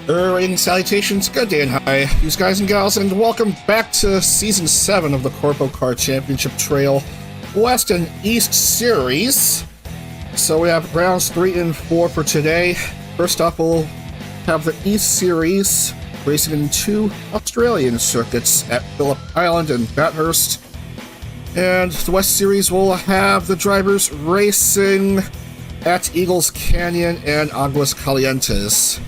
Greetings, salutations, good day and hi, you guys and gals, and welcome back to Season 7 of the CorpoCar Championship Trail West and East Series. So we have rounds 3 and 4 for today. First off, we'll have the East Series racing in 2 Australian circuits at Phillip Island and Bathurst. And the West Series will have the drivers racing at Eagles Canyon and Aguascalientes.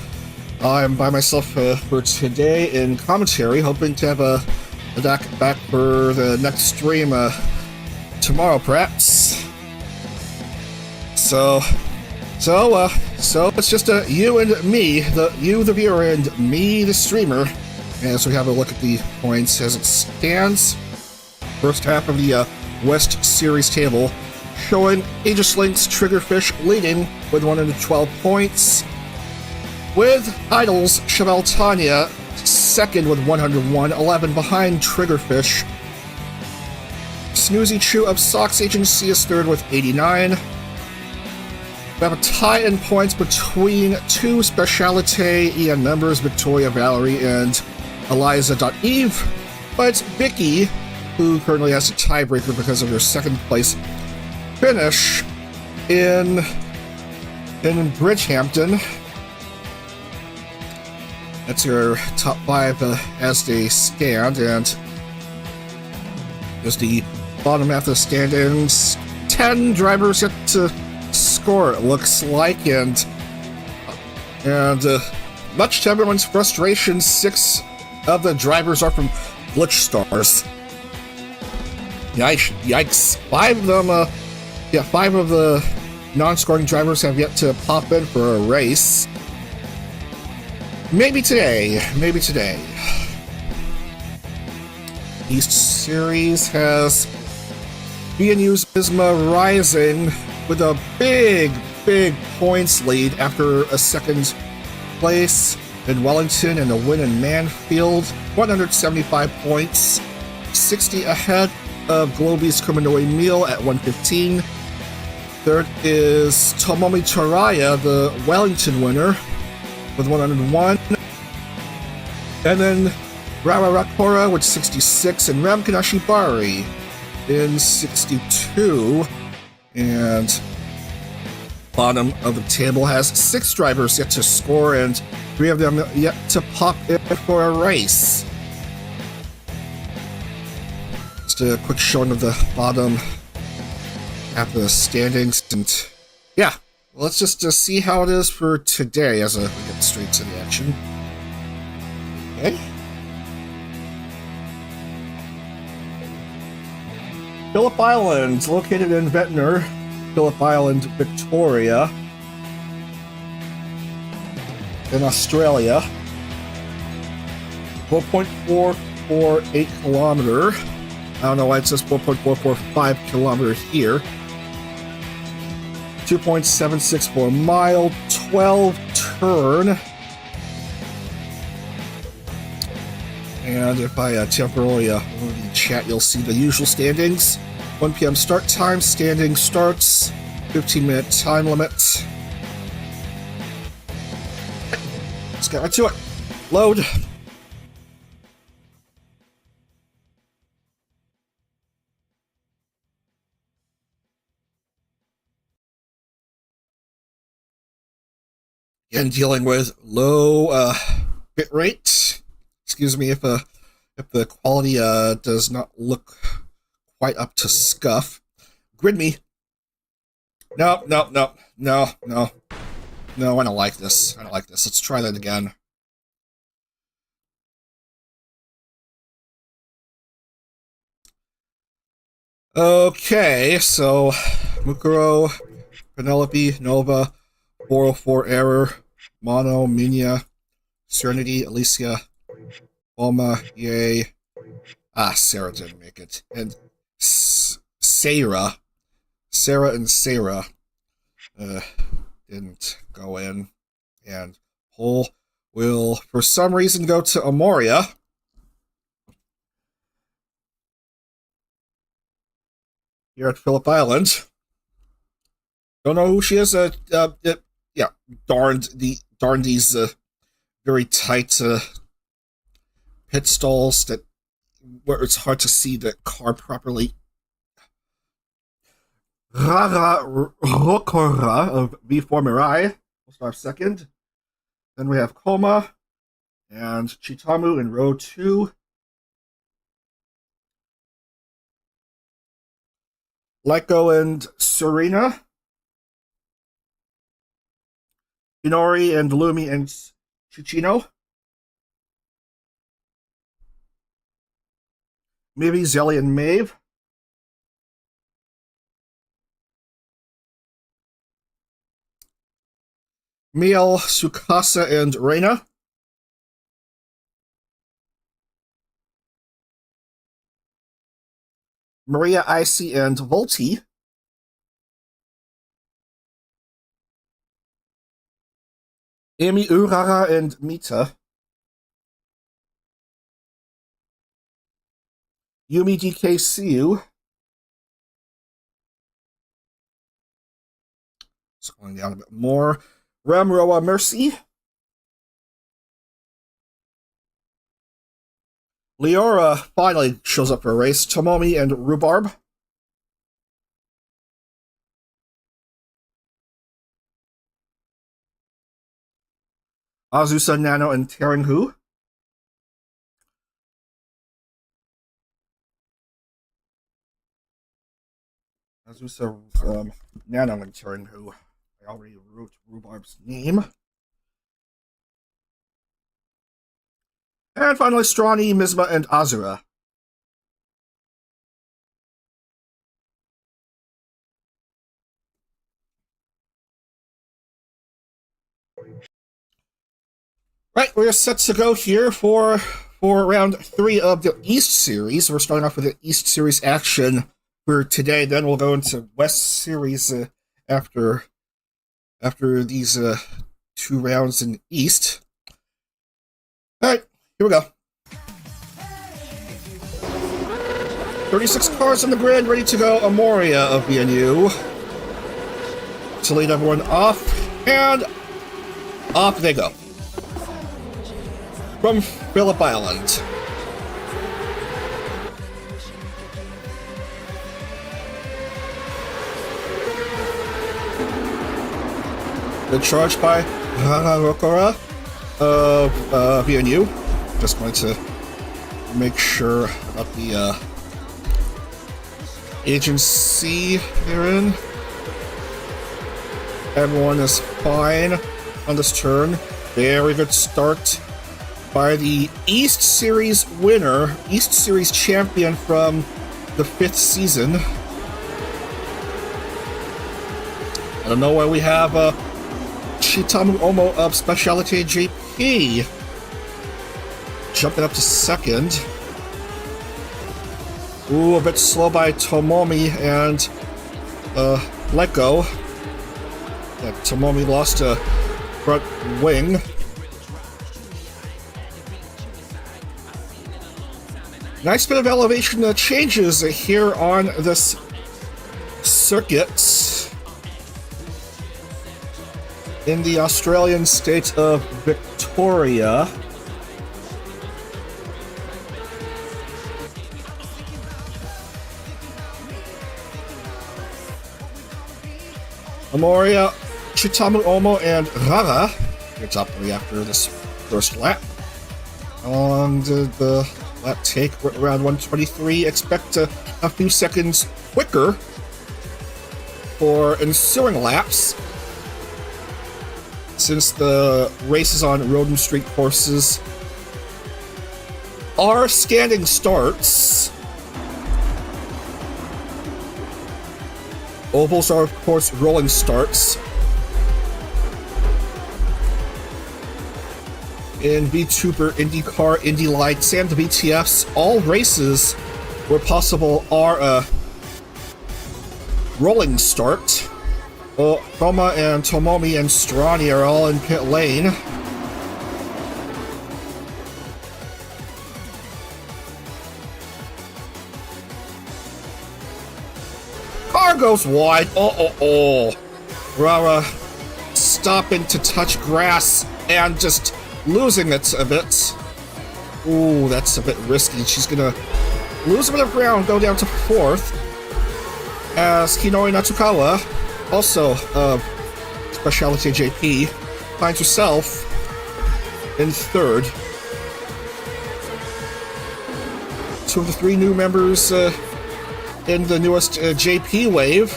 I'm by myself for today in commentary, hoping to have a Dag back for the next stream tomorrow, perhaps. So it's just you and me, you the viewer and me the streamer, as we have a look at the points as it stands. First half of the West Series table, showing Aegis Link's Triggerfish leading with 112 points. With Idle's Chevelle Tanya second with 101, 11 behind Triggerfish. Snoozy Chew of Sox Agency is third with 89. We have a tie in points between 2 Specialite EN members, Victoria Valerie and Eliza.Eve, but it's Vicky who currently has a tiebreaker because of her second place finish in Bridgehampton. That's your top 5 as they stand, and there's the bottom half of the standings. 10 drivers yet to score, it looks like, and much to everyone's frustration, 6 of the drivers are from glitch stars. Yikes. 5 of them, 5 of the non-scoring drivers have yet to pop in for a race. Maybe today. East Series has BNU's Bisma rising with a big points lead after a second place in Wellington and a win in Manfield. 175 points, 60 ahead of Globy's Kuminoi Meal at 115. Third is Tomomi Taraya, the Wellington winner, with 101. And then Rara Rakora with 66 and Ramkanashi Bari in 62. And bottom of the table has 6 drivers yet to score and 3 of them yet to pop in for a race. Just a quick showing of the bottom half of the standings, and yeah, let's just see how it is for today as we get straight to the action. Okay. Phillip Island, located in Ventnor, Phillip Island, Victoria, in Australia. 4.448 kilometer. I don't know why it says 4.445 kilometer here. 2.764 mile, 12 turn. And if I temporarily go to the chat, you'll see the usual standings. 1 p.m. start time, standing starts, 15-minute time limit. Let's get right to it. Load. Again, dealing with low bit rate. Excuse me if the quality does not look quite up to scuff. Grid me. No, I don't like this. Let's try that again. Okay, so Mukuro, Penelope, Nova, 404 Error, Mono, Minya, Serenity, Alicia, Oma, Yay. Sarah didn't make it. And Sarah and Sarah didn't go in. And Hole will, for some reason, go to Amoria. Here at Phillip Island. Don't know who she is. Yeah, darned these very tight pit stalls where it's hard to see the car properly. Rocora of V4 Mirai will start second. Then we have Koma and Chitamu in row 2. Leiko and Serena. Inori and Lumi and Chichino. Maybe Zelly and Maeve. Miel, Sukasa, and Reina. Maria, Icy, and Volti. Amy, Urara, and Mita. Yumi, DKCU. Scrolling down a bit more. Ramroa, Mercy. Leora finally shows up for a race. Tomomi and Rhubarb. Azusa, Nano, and Teringhu. Azusa, Nano, and Teringhu. I already wrote Rhubarb's name. And finally, Strani, Mizma, and Azura. Right, we're set to go here for round 3 of the East Series. We're starting off with the East Series action for today. Then we'll go into West Series after these 2 rounds in East. All right, here we go. 36 cars on the grid, ready to go. Amoria of BNU to lead everyone off, and off they go. From Phillip Island. Good charge by Rokora of BNU. Just going to make sure about the agency they're in. Everyone is fine on this turn. Very good start by the East Series winner, East Series champion from the 5th season. I don't know why we have Shitamu Omo of Specialty JP jumping up to second. Ooh, a bit slow by Tomomi and Leiko. Yeah, Tomomi lost a front wing. Nice bit of elevation changes here on this circuit in the Australian state of Victoria. Amoria, Chitamu Omo, and Rara get top 3 after this first lap. On the lap take around 123, expect a few seconds quicker for ensuing laps, since the races on road and street courses are standing starts. Ovals are, of course, rolling starts. In Vtuber, IndyCar, Indy Lights, and the VTFs, all races where possible are a rolling start. Roma and Tomomi and Strani are all in pit lane. Car goes wide. Rara stopping to touch grass and just losing it a bit. Ooh, that's a bit risky. She's gonna lose a bit of ground, go down to 4th. As Hinori Natsukawa, also of Specialty JP, finds herself in 3rd. 2 of the 3 new members in the newest JP wave,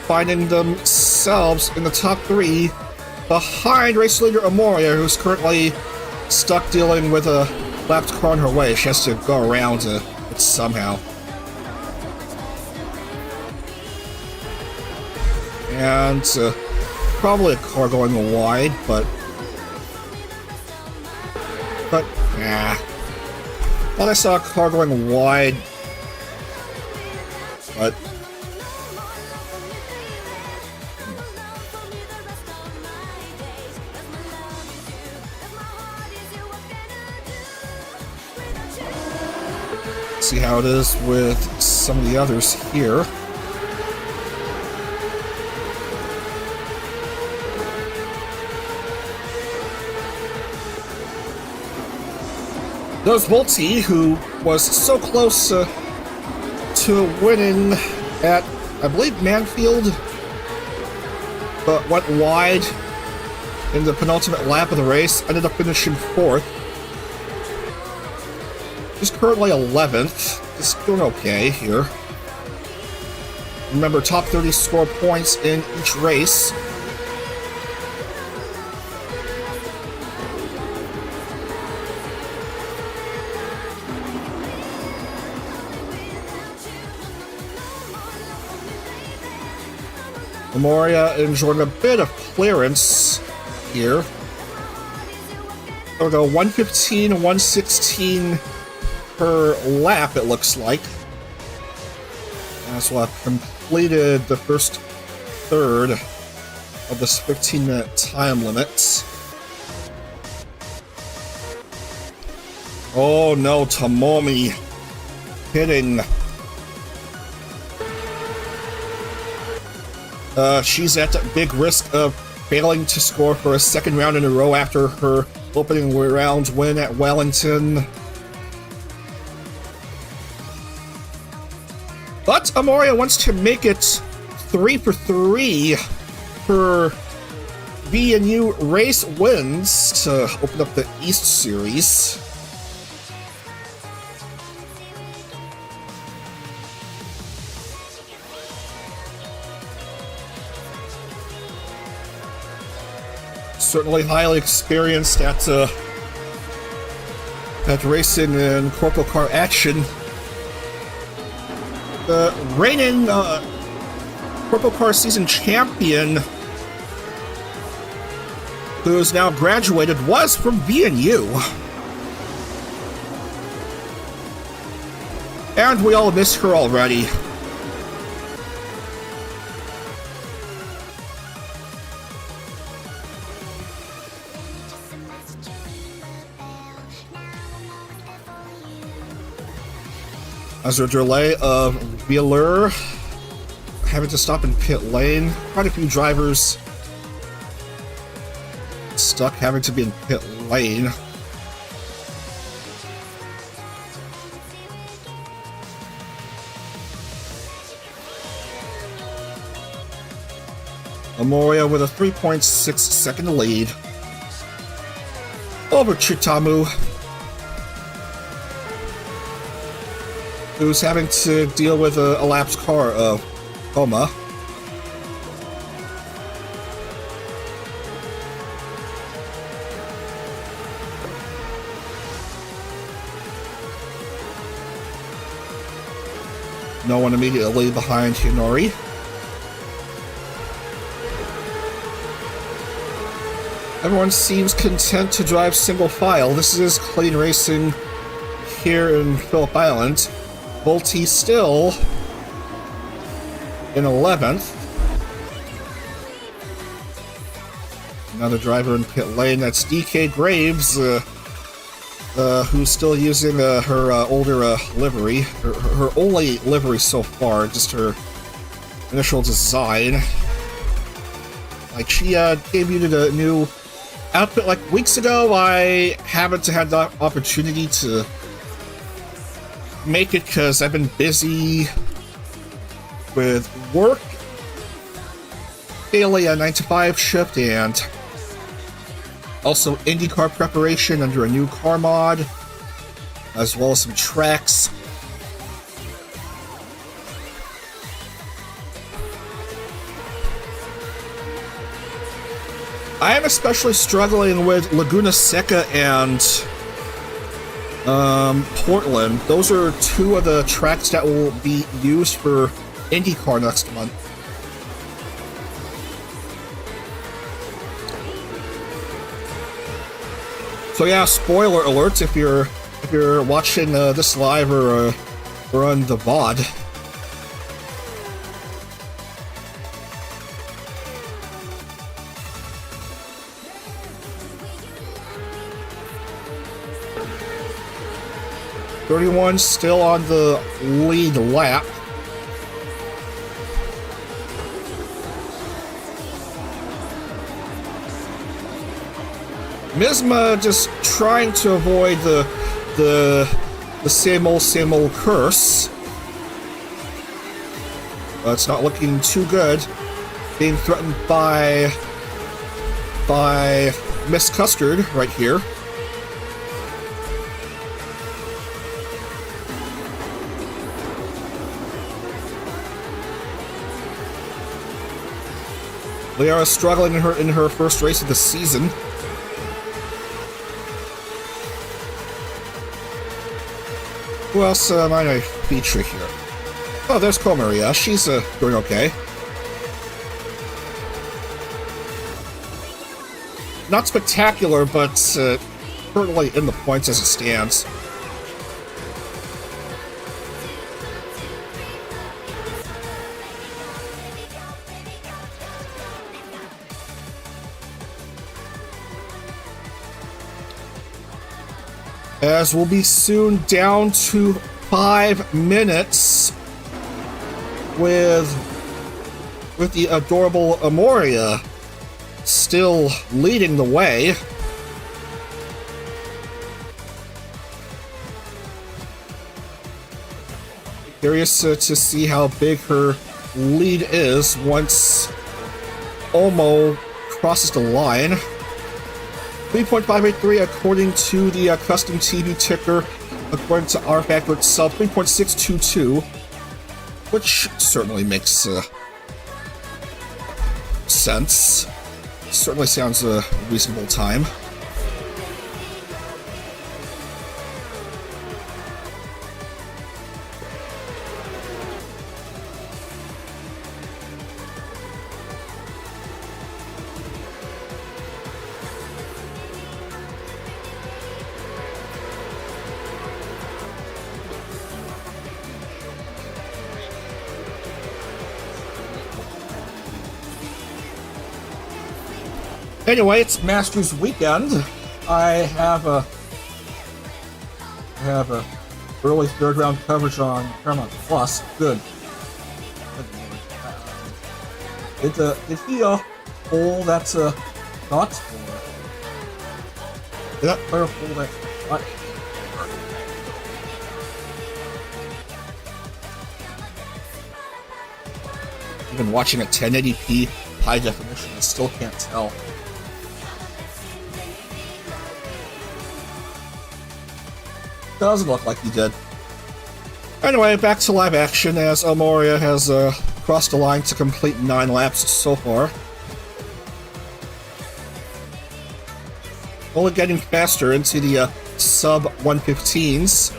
finding themselves in the top 3 behind race leader Amoria, who's currently stuck dealing with a lapped car on her way. She has to go around it somehow. And probably a car going wide, but nah. Thought I saw a car going wide, but see how it is with some of the others here. There's Volti, who was so close to winning at, I believe, Manfield, but went wide in the penultimate lap of the race, ended up finishing 4th. She's currently 11th, just doing okay here. Remember, top 30 score points in each race. Memoria enjoying a bit of clearance here. We'll go 115, 116 per lap, it looks like. As we'll have completed the first third of this 15-minute time limit. Oh no, Tomomi hitting. She's at big risk of failing to score for a second round in a row after her opening round win at Wellington. But Amoria wants to make it 3 for 3 for V&U race wins to open up the East Series. Certainly highly experienced at racing in CorpoCar action. The reigning CorpoCar season champion, who is now graduated, was from V&U. And we all miss her already. As a delay of Wheeler having to stop in pit lane, quite a few drivers stuck having to be in pit lane. Amoria with a 3.6 second lead over Chitamu, who's having to deal with a elapsed car of Homa. No one immediately behind Hinori. Everyone seems content to drive single file. This is clean racing here in Phillip Island. Volti still in 11th. Another driver in pit lane, that's DK Graves, who's still using her older livery. Her only livery so far, just her initial design. Like, she debuted a new outfit like weeks ago. I haven't had the opportunity to make it because I've been busy with work, daily 9-to-5 shift, and also IndyCar preparation under a new car mod, as well as some tracks. I am especially struggling with Laguna Seca and Portland. Those are two of the tracks that will be used for IndyCar next month. So yeah, spoiler alert if you're watching this live or on the VOD. .31 still on the lead lap. Misma just trying to avoid the same old curse. It's not looking too good. Being threatened by Miss Custard right here. Liara struggling in her first race of the season. Who else might I feature here? Oh, there's Comaria. She's doing okay. Not spectacular, but currently in the points as it stands. As we'll be soon down to 5 minutes with the adorable Amoria still leading the way. Curious to see how big her lead is once Omo crosses the line. 3.583 according to the custom TV ticker, according to rFactor itself, 3.622, which certainly makes sense. Certainly sounds a reasonable time. Anyway, it's Masters weekend. I have a early third round coverage on Paramount Plus. Good. Did he pull that thought? Did that player pull that thought? Even watching at 1080p high definition, I still can't tell. Doesn't look like he did. Anyway, back to live action as Amoria has crossed the line to complete 9 laps so far. Only getting faster into the sub 115s.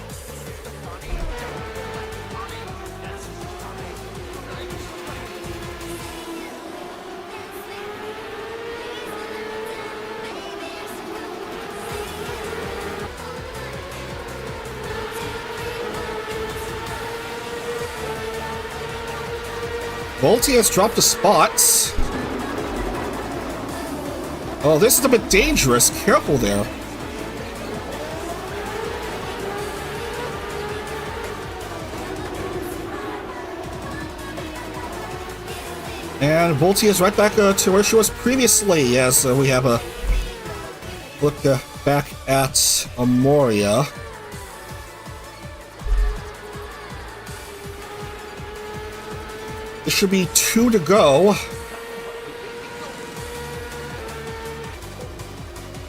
Volti has dropped a spot. Oh, this is a bit dangerous. Careful there. And Volti is right back to where she was previously, as we have a look back at Amoria. There should be 2 to go.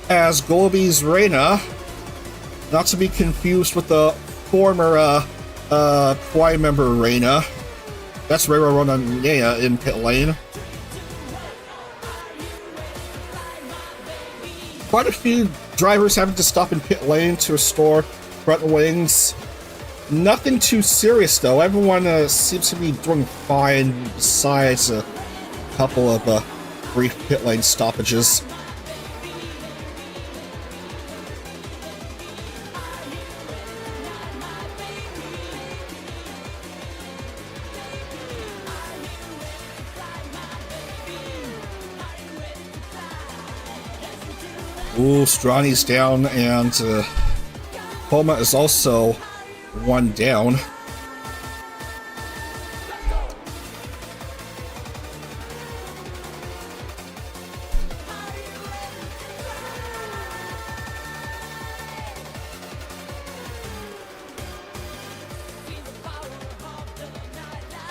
As Golby's Reina, not to be confused with the former Prix member Reina. That's Rera Ronanea in pit lane. Quite a few drivers having to stop in pit lane to restore front wings. Nothing too serious though. Everyone seems to be doing fine besides a couple of brief pit lane stoppages. Ooh, Strani's down, and Poma is also 1 down.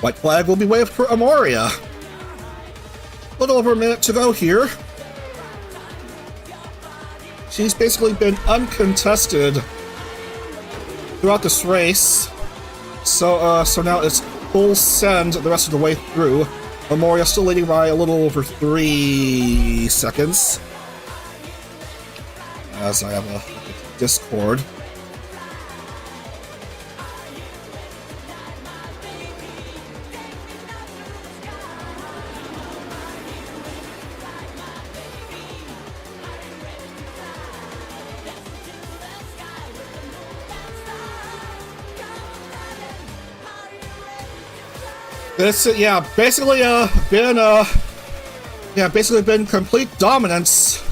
White flag will be waved for Amoria. A little over a minute to go here. She's basically been uncontested throughout this race. So now it's full send the rest of the way through. Amoria still leading by a little over 3 seconds. As I have a Discord. It's basically been complete dominance.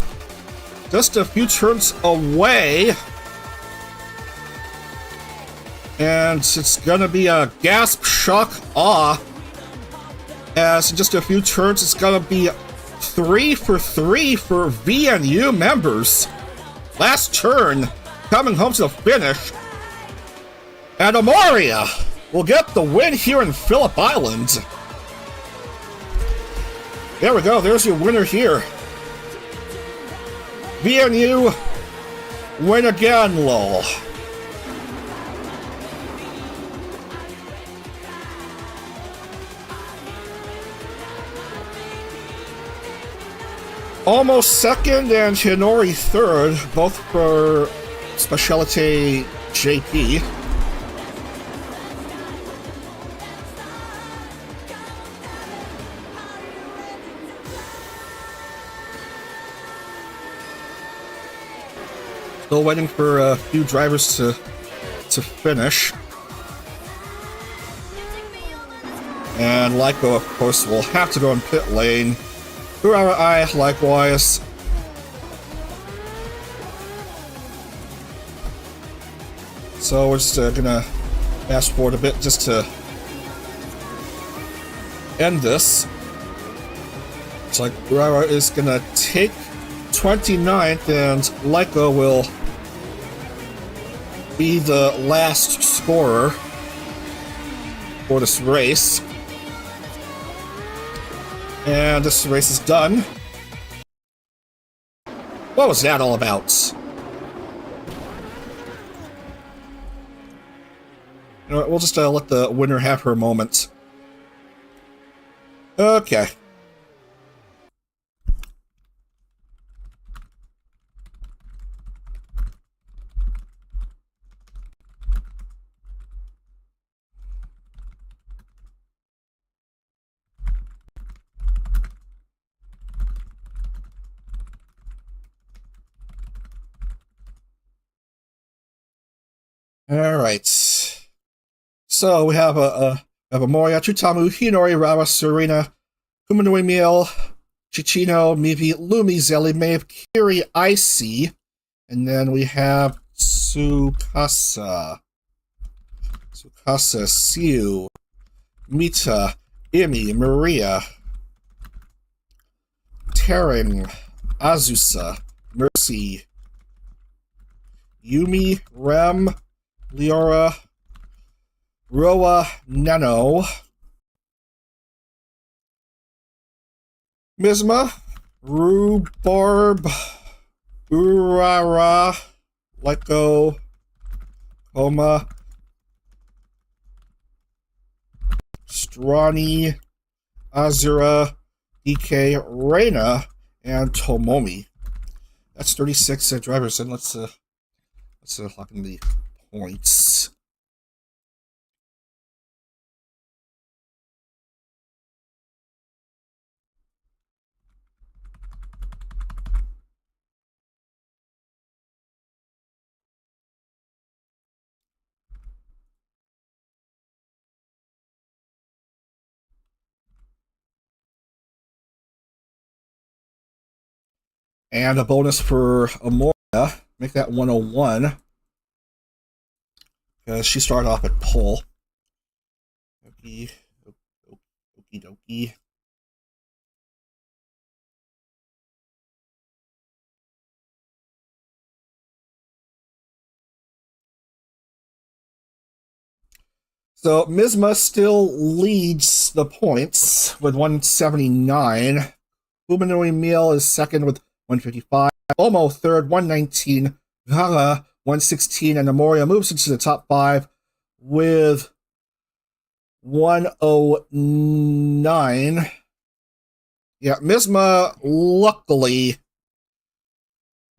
Just a few turns away, and it's gonna be a gasp, shock, awe. As in just a few turns, it's gonna be 3 for 3 for VNU members. Last turn, coming home to the finish, and Amoria will get the win here in Phillip Island. There we go, there's your winner here. VNU win again, lol. Almost second and Hinori third, both for Specialty JP. Still waiting for a few drivers to finish. And Lyko, of course, will have to go in pit lane. Urarai, likewise. So we're just gonna fast forward a bit just to end this. It's like Urarai is gonna take 29th, and Lyko will be the last scorer for this race. And this race is done. What was that all about? You know what, we'll just let the winner have her moment. Okay. Alright. So we have Amoria, Chutamu, Hinori, Rawa, Serena, Kumanui Miel, Chichino, Mivi, Lumi, Zelly, Maeve, Kiri, Icy, and then we have Tsukasa, Siu, Mita, Imi, Maria, Tearing, Azusa, Mercy, Yumi, Rem, Leora, Roa, Nano, Misma, Rhubarb, Urara, Lyco, Homa, Strani, Azura, DK, Reina, and Tomomi. That's 36 drivers, and let's lock in the points. And a bonus for Amoria, make that 101. Because she started off at pole. Okie dokie. So Misma still leads the points with 179. Humanoi Meal is second with 155. Omo third, 119. Gaga, 116. And Amoria moves into the top 5 with 109. Yeah, Misma luckily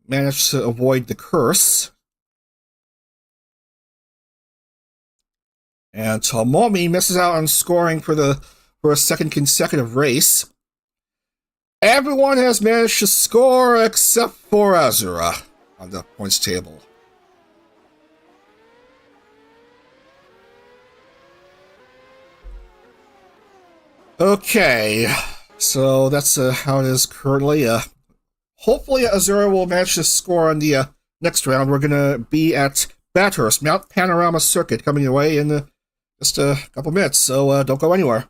managed to avoid the curse. And Tomomi misses out on scoring for a second consecutive race. Everyone has managed to score except for Azura on the points table. Okay, so that's how it is currently. Hopefully Azura will manage to score on the next round. We're going to be at Bathurst, Mount Panorama Circuit, coming your way in just a couple minutes, so don't go anywhere.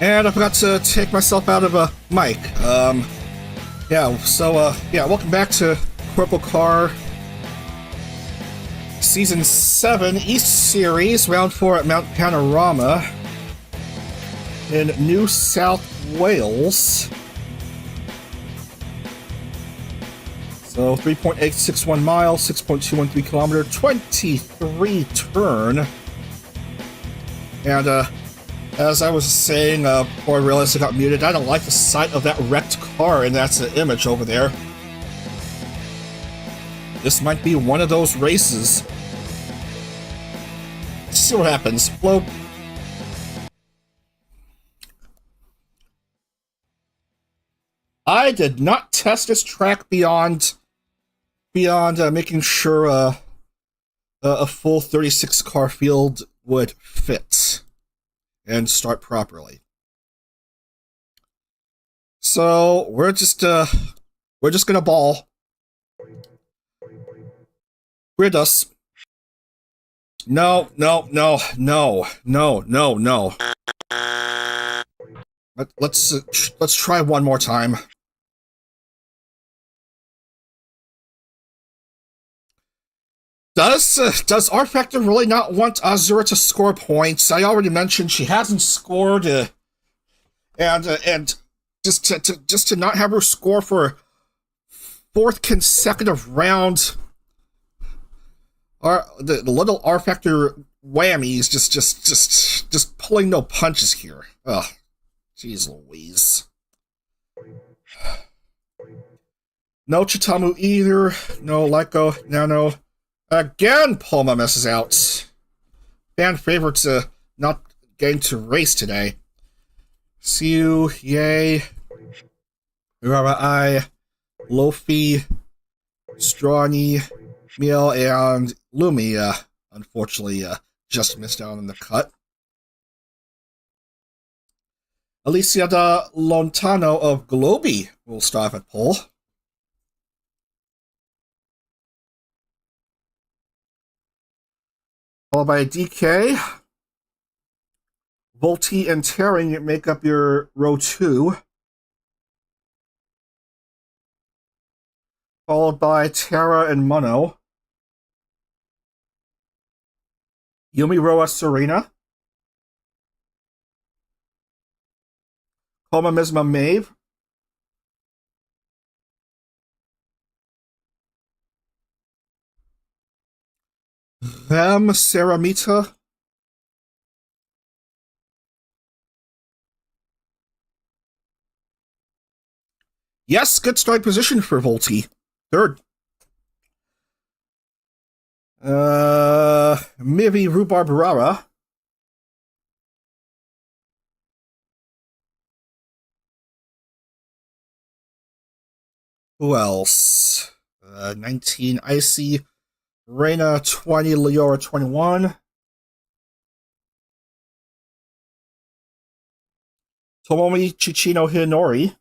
And I forgot to take myself out of a mic. Yeah, so, yeah, welcome back to CorpoCar Season 7 East Series, Round 4 at Mount Panorama in New South Wales. So 3.861 miles, 6.213 kilometer, 23 turn. And as I was saying before I realized I got muted, I don't like the sight of that wrecked car, and that's the image over there. This might be one of those races. Let's see what happens. Hello. I did not test this track beyond making sure a full 36 car field would fit and start properly. So we're just gonna ball. Grid us. No. Let's try one more time. Does rFactor really not want Azura to score points? I already mentioned she hasn't scored, and just to not have her score for fourth consecutive round, the little rFactor whammies just pulling no punches here. Ugh, jeez Louise. No Chitamu either. No Lyco. Nano. Again, Poma messes out. Fan favorites not getting to race today. Siu, Yay, Urarai, Lofi, Strawny, Miel, and Lumi, unfortunately, just missed out on the cut. Alicia da Lontano of Globi will start at pole. Followed by DK. Volti and Tearing make up your row 2. Followed by Terra and Mono. Yumi Roa Serena. Koma Misma Maeve. Them Ceramita. Yes, good strike position for Volti. Third. Mivi Rubarbarara. Who else? 19 Icy. Reina 20, Leora 21. Tomomi Chichino Hinori.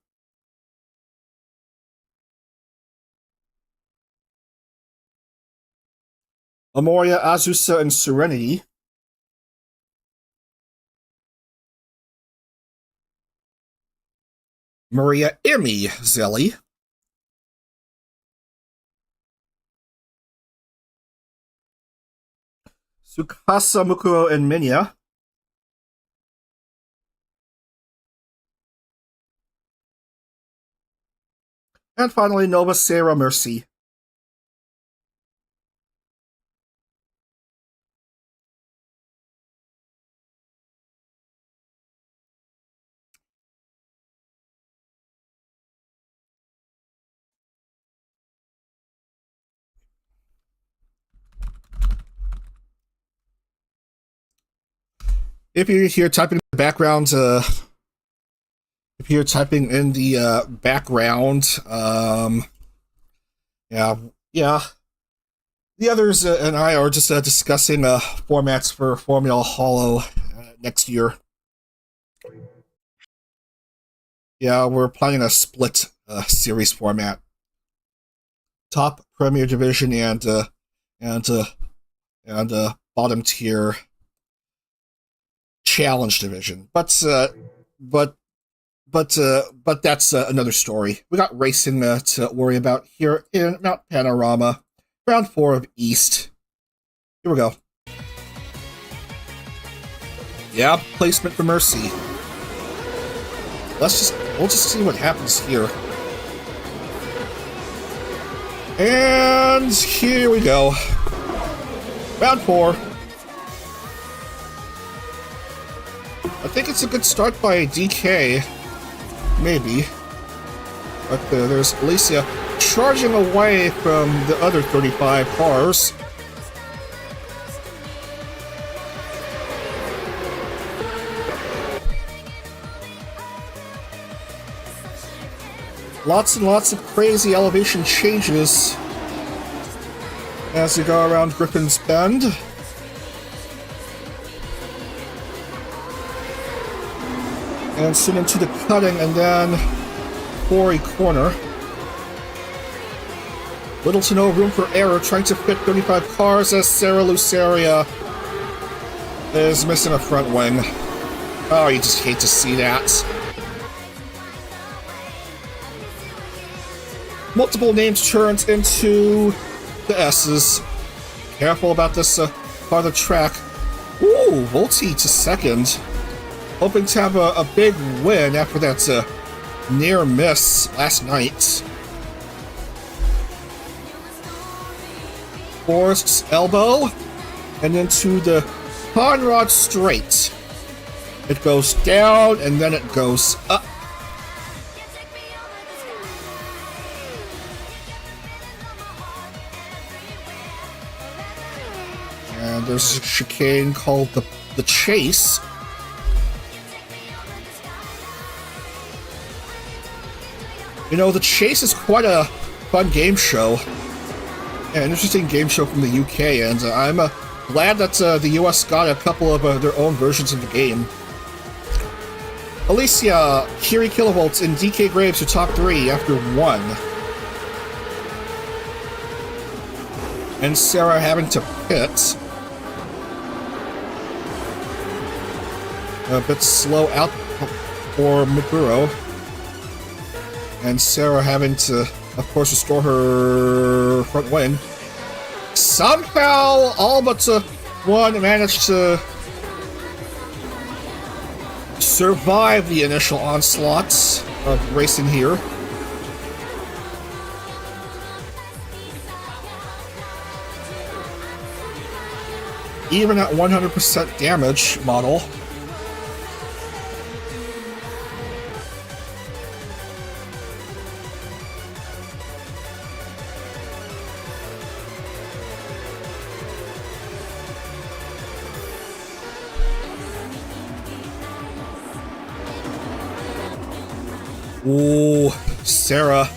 Amoria Azusa and Serenity. Maria Emmy Zelly. Tsukasa Mukuro and Minya. And finally, Nova Sarah Mercy. If you hear typing in the background, yeah. The others and I are just discussing formats for Formula Hollow next year. Yeah, we're planning a split series format. Top Premier Division and bottom tier Challenge Division. But but that's another story. We got racing to worry about here in Mount Panorama, round 4 of East. Here we go. Yeah, placement for Mercy. We'll just see what happens here. And here we go. Round 4. I think it's a good start by DK. Maybe. But there's Alicia charging away from the other 35 cars. Lots and lots of crazy elevation changes as you go around Griffin's Bend. And soon into the cutting, and then Quarry Corner. Little to no room for error, trying to fit 35 cars as Sarah Luceria is missing a front wing. Oh, you just hate to see that. Multiple names turned into the S's. Careful about this part of the track. Ooh, Volti to second. Hoping to have a big win after that near miss last night. Forrest's elbow. And into the Conrad straight. It goes down and then it goes up. And there's a chicane called the Chase. You know, the Chase is quite a fun game show. An interesting game show from the UK, and I'm glad that the US got a couple of their own versions of the game. Alicia, Kiri Kilovolts, and DK Graves are top 3 after 1. And Sarah having to pit. A bit slow out for Maguro. And Sarah having to, of course, restore her front wing. Somehow, all but one managed to survive the initial onslaughts of racing here. Even at 100% damage model. Ooh, Sarah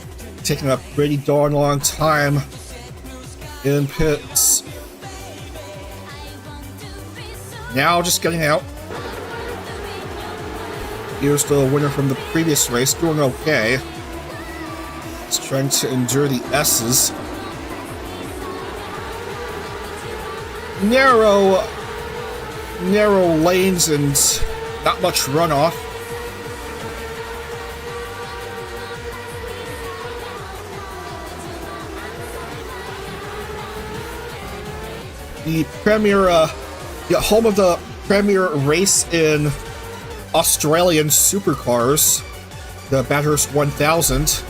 taking a pretty darn long time in pits. Now just getting out. Here's the winner from the previous race, doing okay. He's trying to endure the S's. Narrow lanes and not much runoff. The premier, home of the premier race in Australian supercars, the Bathurst 1000.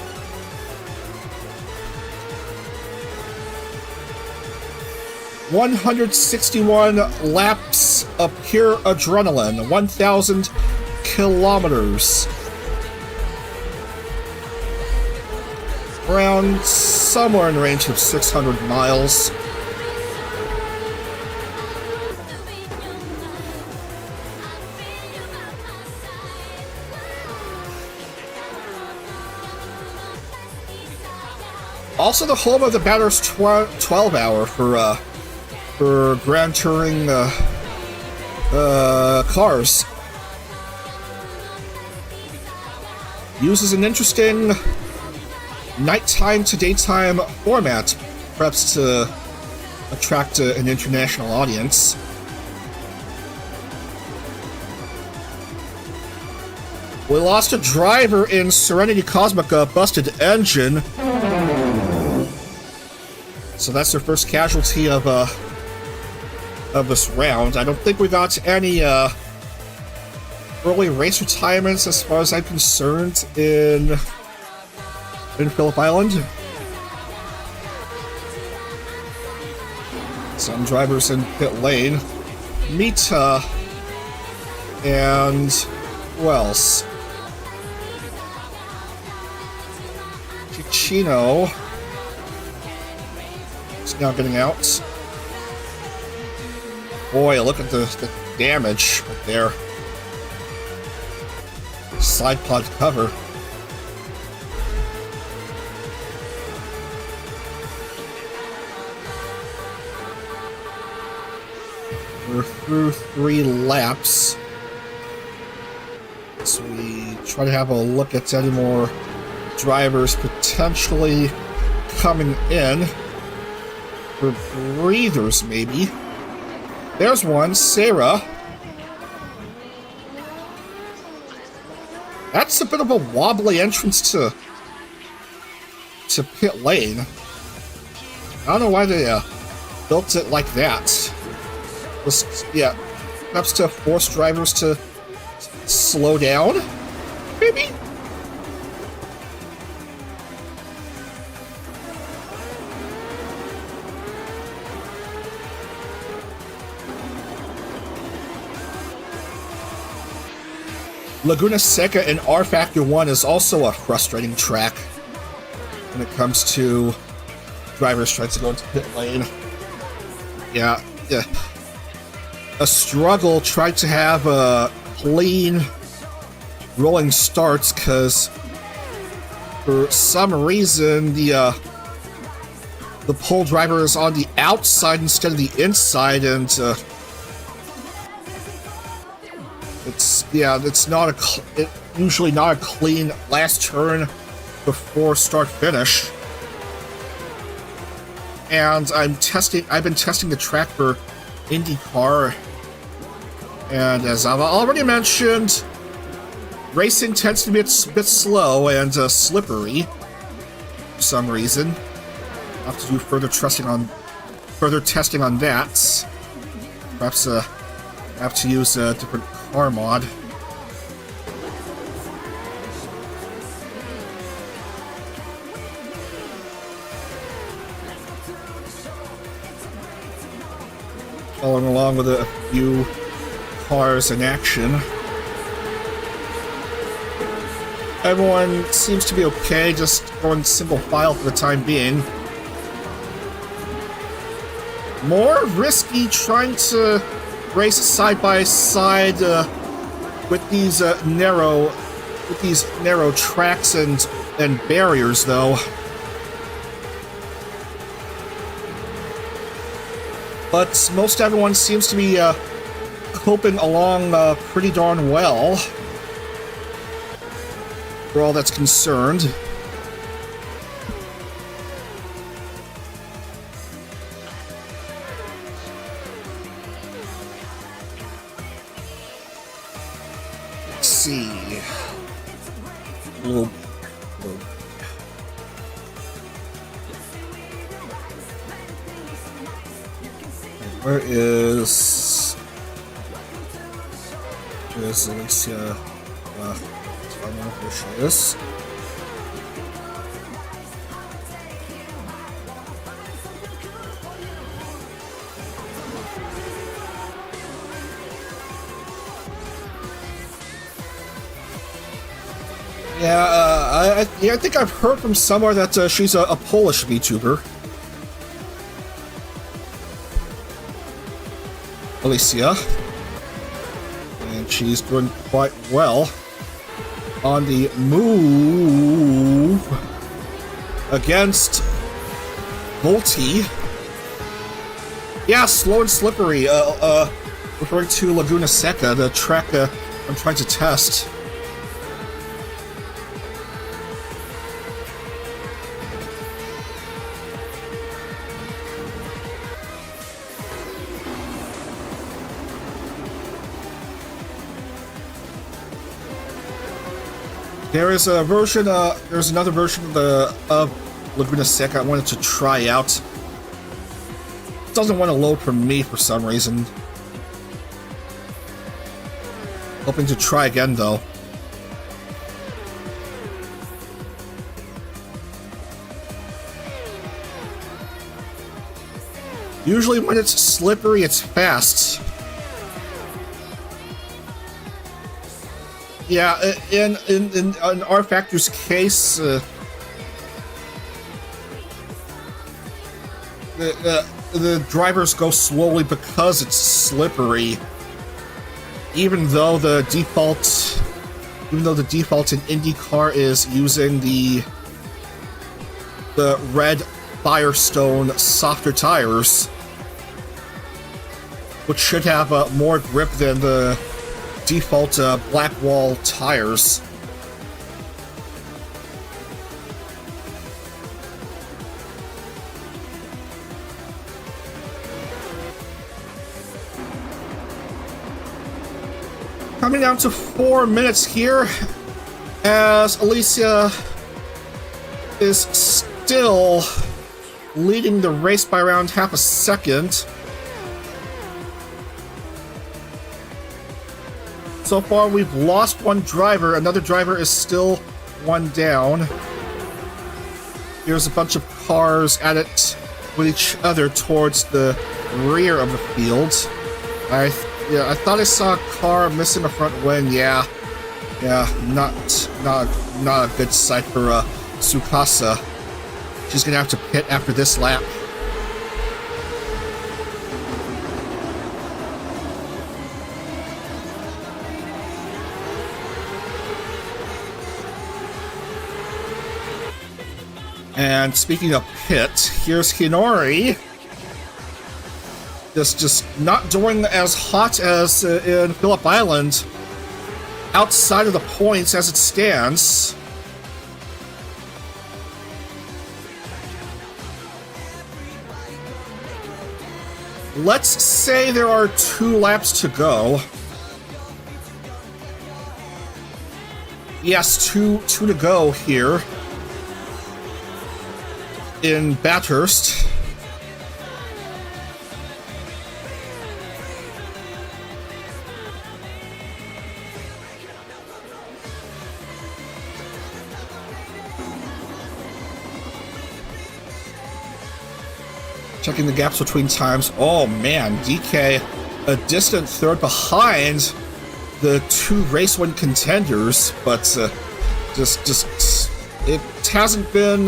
$161 laps of pure adrenaline, 1,000 kilometers. Around somewhere in the range of 600 miles. Also the home of the Bathurst 12 hour for Grand Touring cars. Uses an interesting nighttime to daytime format, perhaps to attract an international audience. We lost a driver in Serenity Cosmica, busted engine. So that's their first casualty of this round. I don't think we got any early race retirements as far as I'm concerned in Phillip Island. Some drivers in pit lane. Mita and who else? Chino is now getting out. Boy, look at the damage right there. Side pod cover. We're through 3 laps. So we try to have a look at any more drivers potentially coming in for breathers, maybe. There's one, Sarah. That's a bit of a wobbly entrance to pit lane. I don't know why they built it like that. Just, yeah, perhaps to force drivers to slow down, maybe? Laguna Seca in rFactor 1 is also a frustrating track when it comes to drivers trying to go into pit lane. Yeah. A struggle trying to have a clean rolling starts because for some reason the pole driver is on the outside instead of the inside, and it's usually not a clean last turn before start finish. And I've been testing the track for IndyCar, and as I've already mentioned, racing tends to be a bit slow and slippery for some reason. I'll have to do further testing on that. Perhaps I have to use a different car mod. Following along with a few cars in action. Everyone seems to be okay, just going single file for the time being. More risky trying to race side by side with these narrow tracks and barriers, though. But most everyone seems to be coping along pretty darn well, for all that's concerned. Let's see. Where is Alicia? I don't know where she is. I think I've heard from somewhere that she's a Polish VTuber. Alicia, and she's doing quite well on the move against Volti. Yeah, slow and slippery. Referring to Laguna Seca, the track I'm trying to test. There is a version, there's another version of Laguna Seca I wanted to try out. It doesn't want to load for me for some reason. Hoping to try again, though. Usually when it's slippery, it's fast. Yeah, in rFactor's case, the drivers go slowly because it's slippery. Even though the default in IndyCar is using the red Firestone softer tires, which should have more grip than the default Blackwall tires. Coming down to 4 minutes here, as Alicia is still leading the race by around half a second. So far, we've lost one driver. Another driver is still one down. Here's a bunch of cars at it with each other towards the rear of the field. I thought I saw a car missing a front wing. Yeah, not a good sight for Tsukasa. She's gonna have to pit after this lap. And speaking of pit, here's Hinori. Just not doing as hot as in Phillip Island. Outside of the points as it stands. Let's say there are 2 laps to go. Yes, two to go here in Bathurst. Checking the gaps between times. Oh man, DK a distant third behind the 2 race win contenders, but just it hasn't been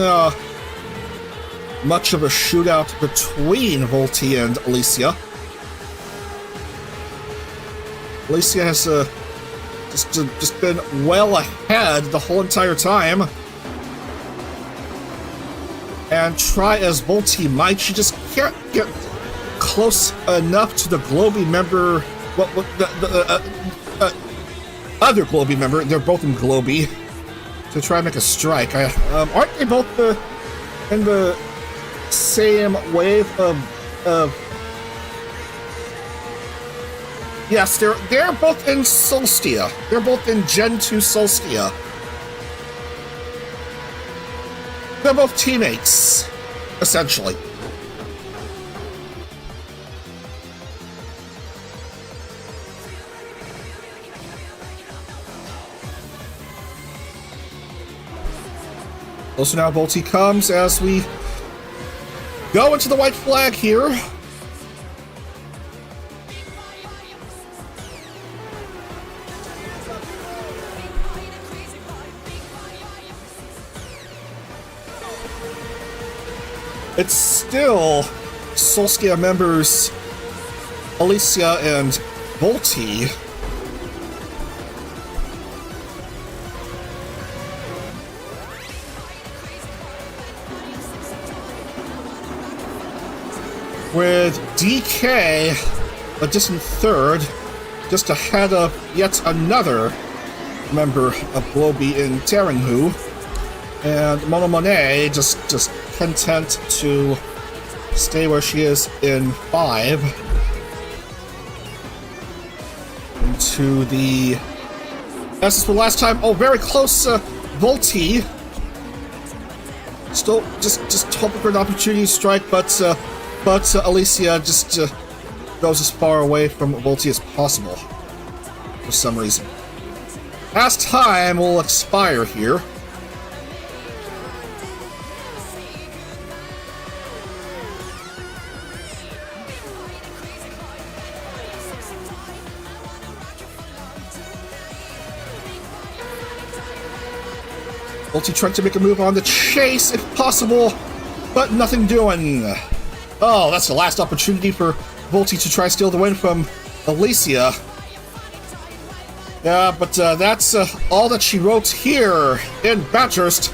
much of a shootout between Volti and Alicia. Alicia has just been well ahead the whole entire time. And try as Volti might, she just can't get close enough to the Globy member. Well, the other Globy member. They're both in Globy to try and make a strike. Aren't they both in the same wave of? Yes, they're both in Solstia. They're both in Gen 2 Solstia. They're both teammates, essentially. Also now Volti comes as we go into the white flag here. It's still Solskjaer members Alicia and Volti. With DK a distant third, just ahead of yet another member of Globy in Taringhu. And Mono Monet just content to stay where she is in 5. Into the... As for last time, oh, very close Volti still just hoping for an opportunity to strike, but Alicia just goes as far away from Volti as possible for some reason. As time will expire here. Volti trying to make a move on the chase if possible, but nothing doing. Oh, that's the last opportunity for Volti to try to steal the win from Alicia. Yeah, but that's all that she wrote here in Bathurst.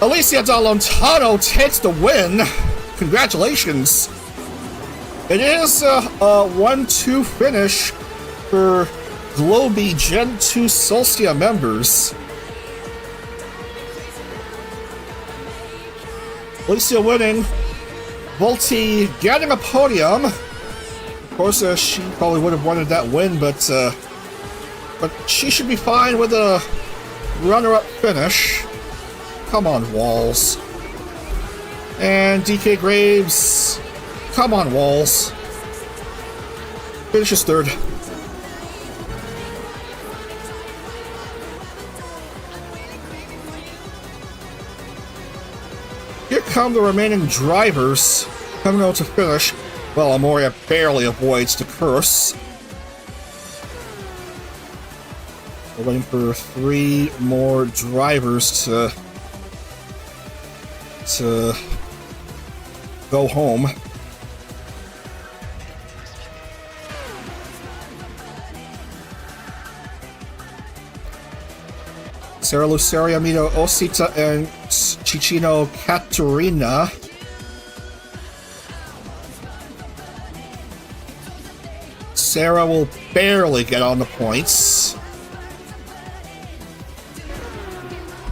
Alicia Dall'Ontano takes the win. Congratulations. It is a 1-2 finish for Globy Gen 2 Solstia members. Alicia winning, Volti getting a podium. Of course, she probably would have wanted that win, but she should be fine with a runner-up finish. Come on, Walls. And DK Graves, come on, Walls. Finishes third. Here come the remaining drivers coming out to finish. Well, Amoria barely avoids the curse. We're waiting for 3 more drivers to go home. Sarah Luceria, Mito Osita, and Cicino Caterina. Sarah will barely get on the points.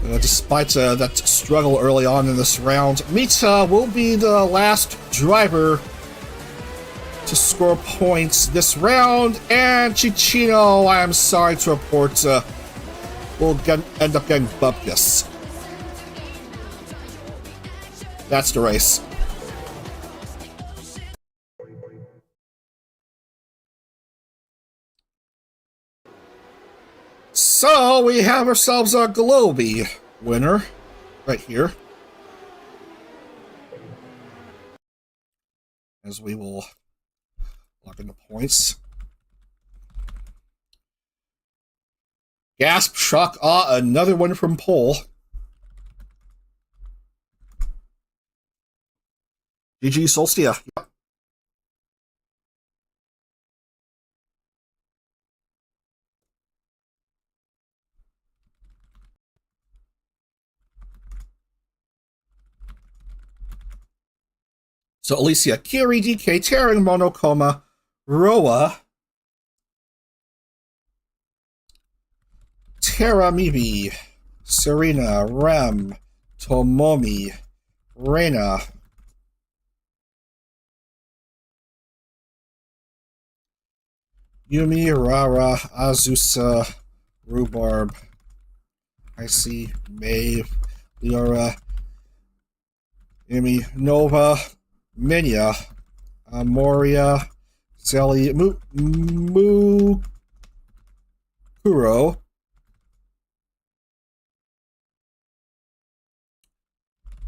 Despite that struggle early on in this round, Mita will be the last driver to score points this round, and Cicino, I am sorry to report, will end up getting Bupkis. That's the race. So we have ourselves a Globy winner right here. As we will lock in the points. Gasp, shock, awe, another one from Pole. GG Solstia. Yep. So Alicia, Kiri, DK, Tearing, Monokoma, Roa, Terra, Mibi, Serena, Rem, Tomomi, Reina, Yumi, Rara, Azusa, Rhubarb, Icy, Maeve, Leora, Yumi, Nova, Minya, Moria, Sally, Mukuro,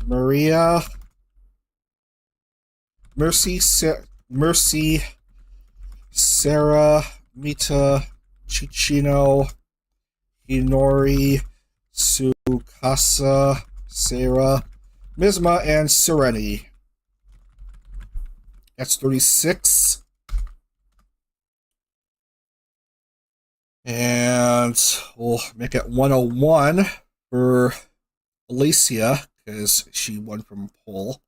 Maria, Mercy, Sarah, Mita, Cicino, Hinori, Sukasa, Sarah, Misma, and Serenity. That's 36. And we'll make it 101 for Alicia, because she won from pole.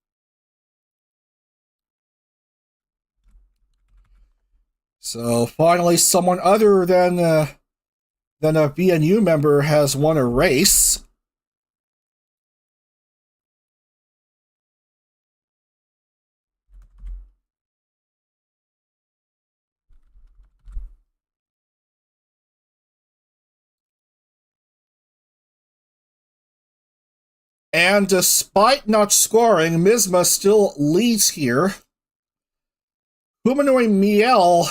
So finally, someone other than a VNU member has won a race. And despite not scoring, Misma still leads here. Humanoid Miel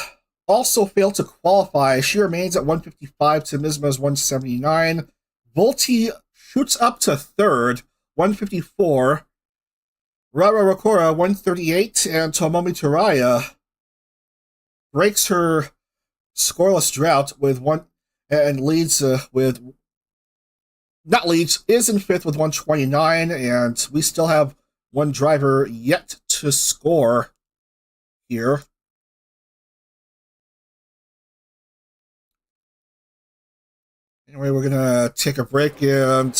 also failed to qualify. She remains at 155 to Misma's 179. Volti shoots up to third, 154. Rara Rakora, 138. And Tomomi Taraya breaks her scoreless drought with one and leads with not leads, is in fifth with 129, and we still have one driver yet to score here. Anyway, we're gonna take a break and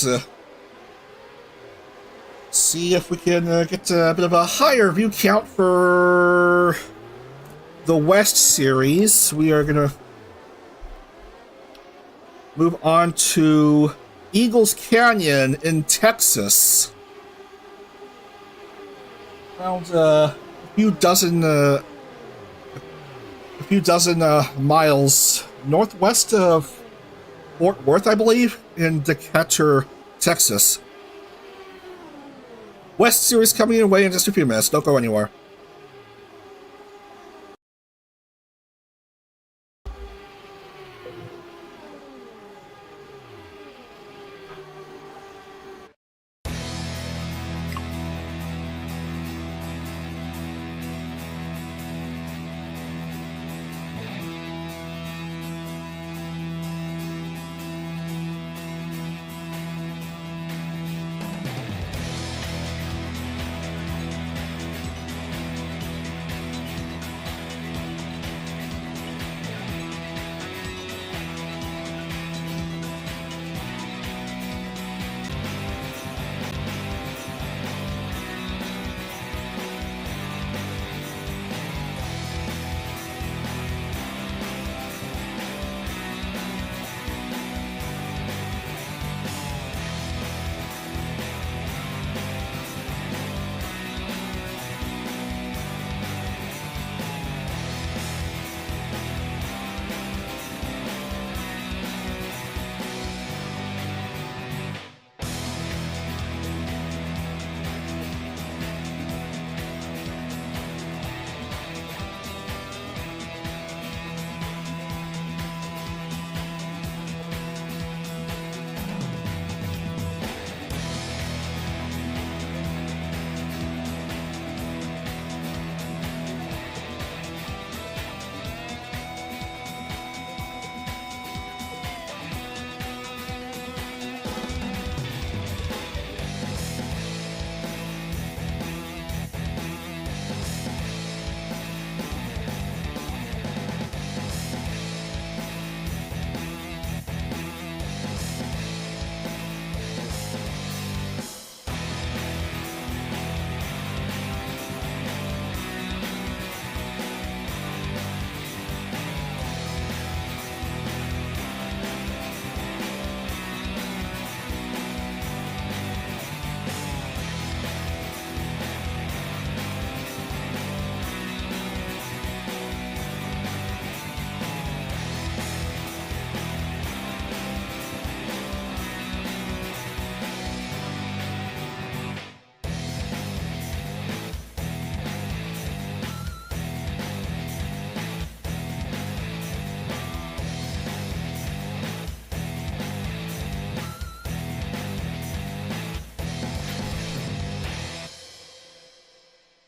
see if we can get a bit of a higher view count for the West Series. We are gonna move on to Eagles Canyon in Texas. Around a few dozen miles northwest of Fort Worth, I believe, in Decatur, Texas. West Series coming your way in just a few minutes. Don't go anywhere.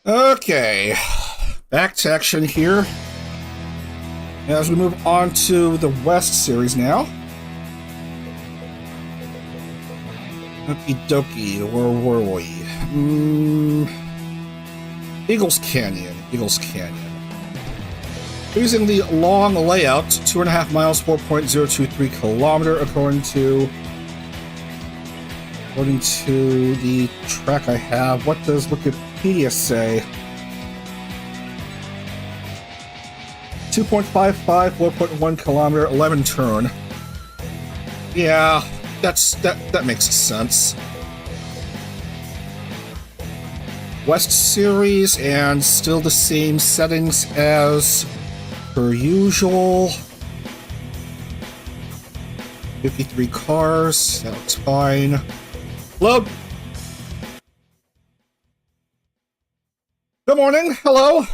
Okay, back to action here as we move on to the West Series now. Okie dokie, where were we? Eagles Canyon. Using the long layout, 2.5 miles, 4.023 kilometer, according to the track I have. What does Wikipedia say? 2.55, 4.1 kilometer, 11 turn. Yeah, that makes sense. West Series, and still the same settings as per usual. 53 cars, that looks fine. Load! Good morning. Hello.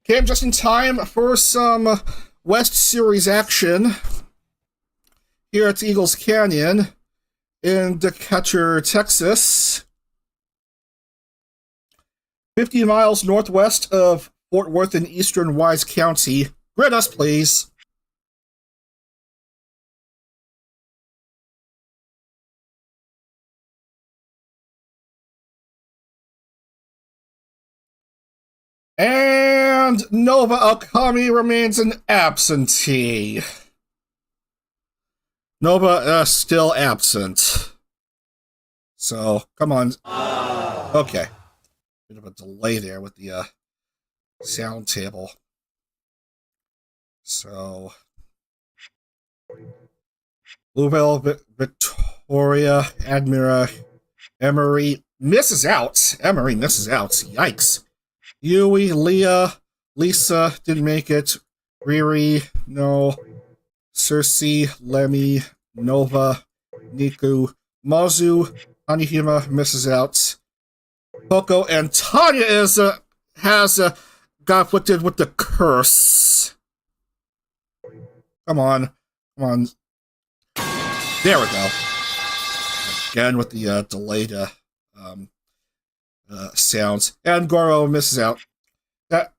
Came just in time for some West Series action here at Eagles Canyon in Decatur, Texas. 50 miles northwest of Fort Worth in eastern Wise County. Grid us, please. And Nova Alkami remains an absentee. Nova still absent. So, come on. Okay. Bit of a delay there with the sound table. So, Louisville, Victoria, Admira, Emery misses out. Emery misses out. Yikes. Yui, Leah, Lisa didn't make it. Riri, no. Cersei, Lemmy, Nova, Niku, Mazu, Anihima misses out. Coco and Tanya has got afflicted with the curse. Come on. There we go. Again with the delayed sounds. And Goro misses out. That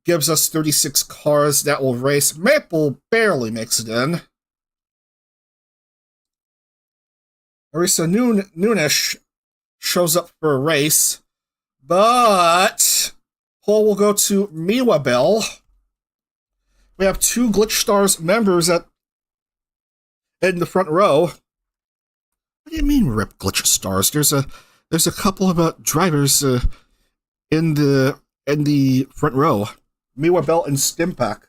gives us 36 cars that will race. Maple barely makes it in. Marisa Nunes shows up for a race, but pole will go to Miwa Bell. We have two Glitch Stars members in the front row. What do you mean, rip Glitch Stars? There's a couple of drivers in the front row. Miwa Bell and Stimpak.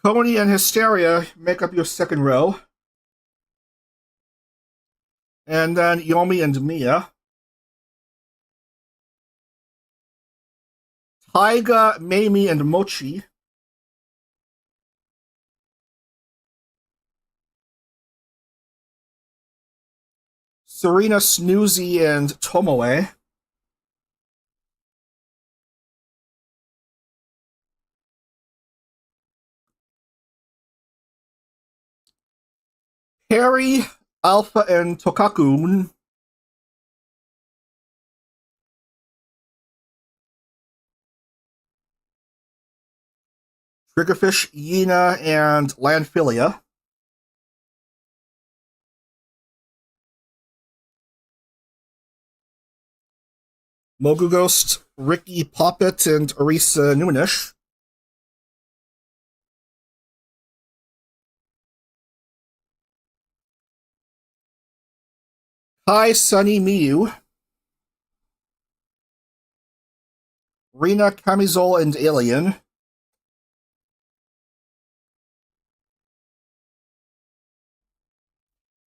Coney and Hysteria make up your second row. And then Yomi and Mia. Taiga, Mamie, and Mochi. Serena, Snoozy, and Tomoe. Harry, Alpha, and Tokaku. Triggerfish, Yina, and Landphilia. Mogu Ghost, Ricky Poppet, and Arisa Nuinish. Hi, Sunny Miyu. Rena, Camisole, and Alien.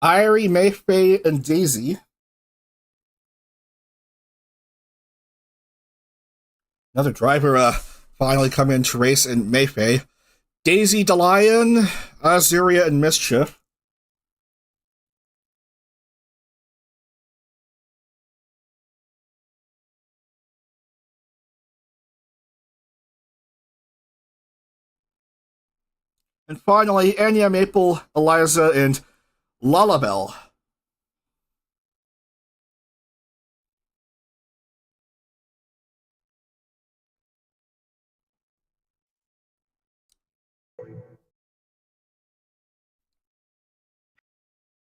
Irie, Mayfaye, and Daisy. Another driver finally come in to race in Mayfaye. Daisy, DeLion, Azuria, and Mischief. And finally, Anya, Maple, Eliza, and Lalabelle.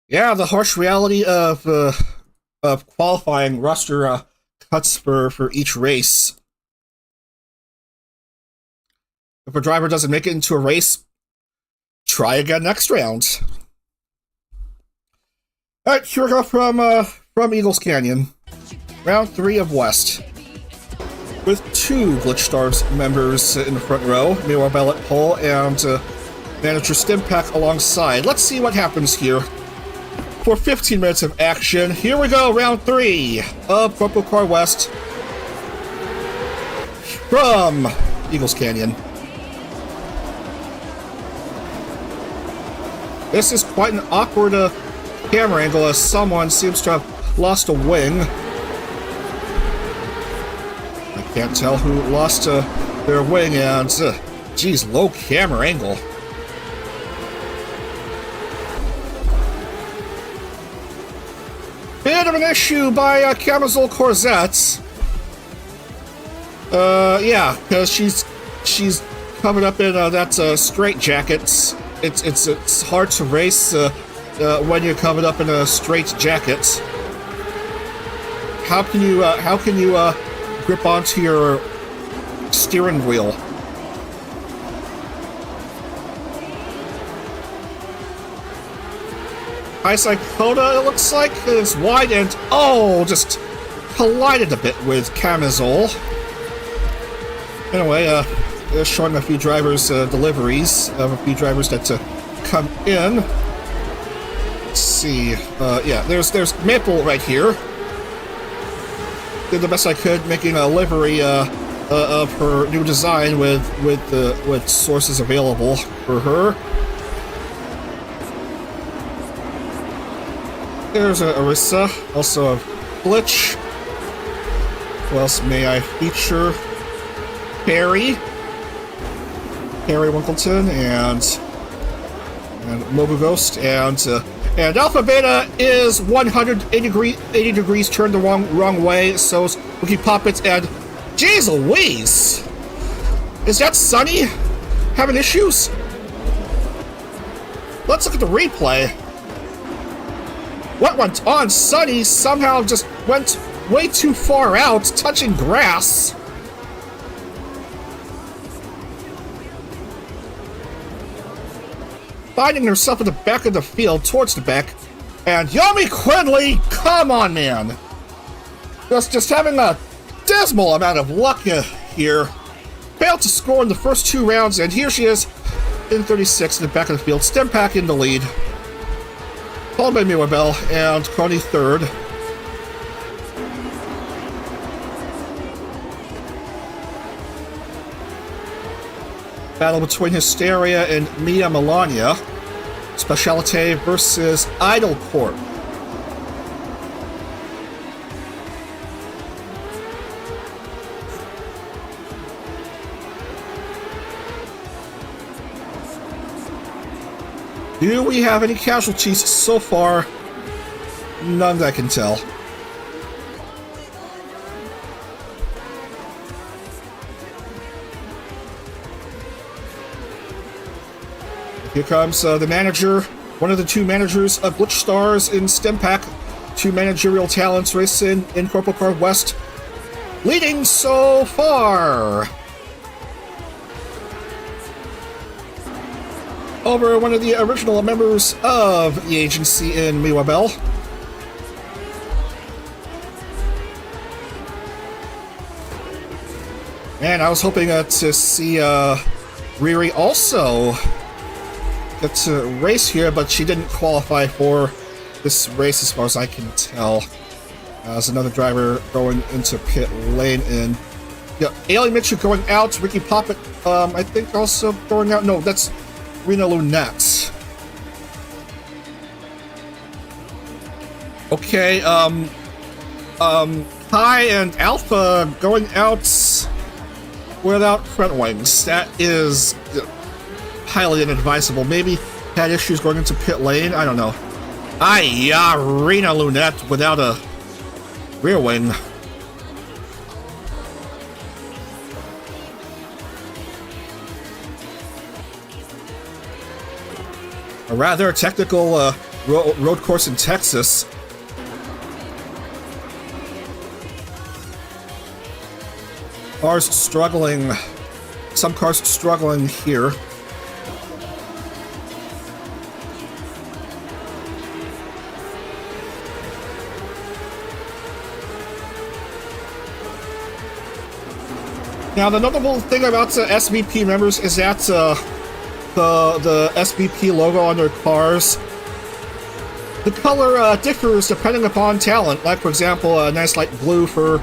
Yeah, the harsh reality of qualifying roster cuts for each race. If a driver doesn't make it into a race, try again next round. All right, here we go from Eagles Canyon, round 3 of West, with two Glitch Stars members in the front row, Miwa Bell at pole, and manager Stimpak alongside. Let's see what happens here. For 15 minutes of action, here we go, round 3 of CorpoCar West from Eagles Canyon. This is quite an awkward camera angle as someone seems to have lost a wing. I can't tell who lost their wing, and geez, low camera angle. Bit of an issue by Camisole Corsettes. Yeah, because she's covered up in that straight jacket. It's hard to race when you're covered up in a straight jacket. How can you grip onto your steering wheel? Hindsight Coda, it looks like. It's wide and just collided a bit with Camisole. Anyway, they're showing a few drivers' deliveries of a few drivers that come in. Let's see. Yeah, there's Maple right here. Did the best I could, making a livery of her new design with sources available for her. There's Arissa, also a Glitch. Who else may I feature? Perry Winkleton, and Mobu Ghost, and Alpha Beta is 180 degrees turned the wrong way, so is Wookie Poppets, and jeez Louise! Is that Sunny having issues? Let's look at the replay. What went on? Sunny somehow just went way too far out, touching grass. Finding herself at the back of the field, towards the back, and Yomi Quinley, come on, man! Just having a dismal amount of luck here. Failed to score in the first 2 rounds, and here she is in 36 in the back of the field. Stempak in the lead, followed by Mirabelle and Coney third. Battle between Hysteria and Mia Melania. Specialite versus Idol Corp. Do we have any casualties so far? None that I can tell. Here comes the manager, one of the 2 managers of Glitch Stars in Stempak, 2 managerial talents racing in CorpoCar West, leading so far over one of the original members of the agency in Miwa Bell. And I was hoping to see Riri also get to race here, but she didn't qualify for this race as far as I can tell. There's another driver going into pit lane in. Yeah, Alien Mitchell going out, Ricky Poppet, I think also going out. No, that's Rena Lunette. Okay, Kai and Alpha going out without front wings. That is highly inadvisable. Maybe had issues going into pit lane. I don't know. Rena Lunette without a rear wing. A rather technical road course in Texas. Cars struggling. Some cars struggling here. Now, the notable thing about the SVP members is that the SVP logo on their cars, the color differs depending upon talent. Like, for example, a nice light blue for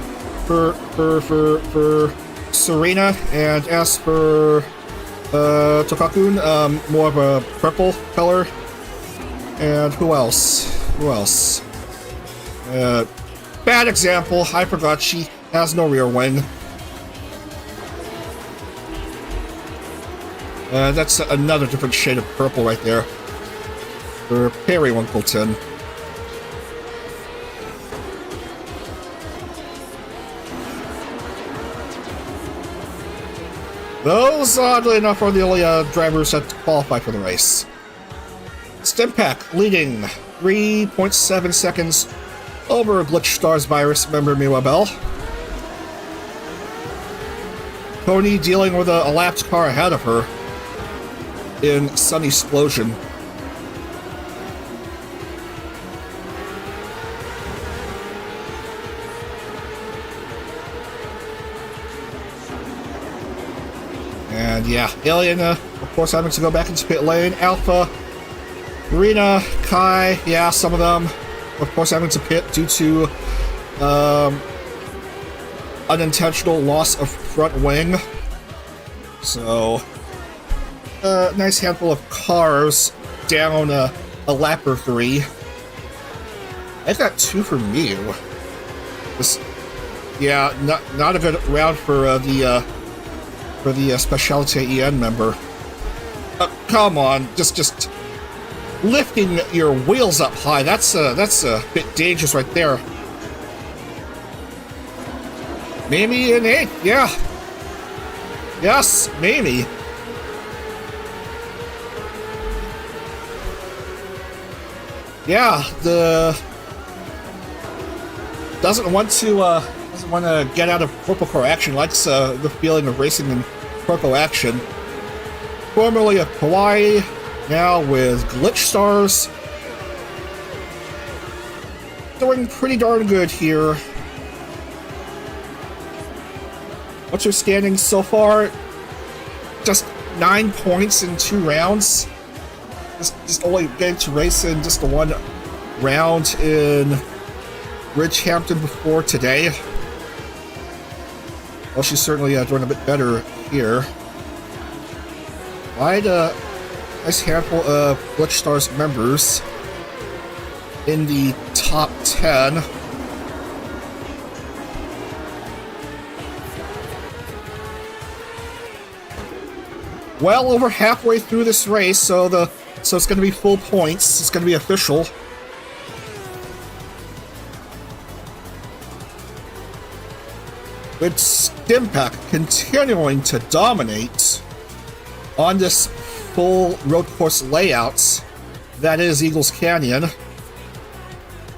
Serena, and as for Tokakun, more of a purple color. And who else? Who else? Bad example. I forgot she has no rear wing. That's another different shade of purple right there. For Perry Winkleton. Those, oddly enough, are the only drivers that qualify for the race. Stimpack leading 3.7 seconds over Glitch Stars Virus member Miwa Bell. Pony dealing with a lapped car ahead of her in Sun Explosion. And yeah, Alien, of course, having to go back into pit lane. Alpha, Rena, Kai, yeah, some of them, of course, having to pit due to unintentional loss of front wing. So, nice handful of cars down a lap or 3. I got 2 for Mew. Yeah, not a good round for the Specialty EN member. Come on, just lifting your wheels up high. That's a bit dangerous right there. Maybe an 8, yeah. Yes, maybe. Yeah, doesn't want to get out of CorpoCar action. Likes the feeling of racing in Corpo action. Formerly of Hawaii, now with Glitch Stars. Doing pretty darn good here. What's your standing so far? Just 9 points in 2 rounds. Just only getting to race in just the 1 round in Ridgehampton before today. Well, she's certainly doing a bit better here. Quite a nice handful of Glitch Stars members in the top 10. Well over halfway through this race, so it's going to be full points. It's going to be official. With Stimpack continuing to dominate on this full road course layouts that is Eagles Canyon.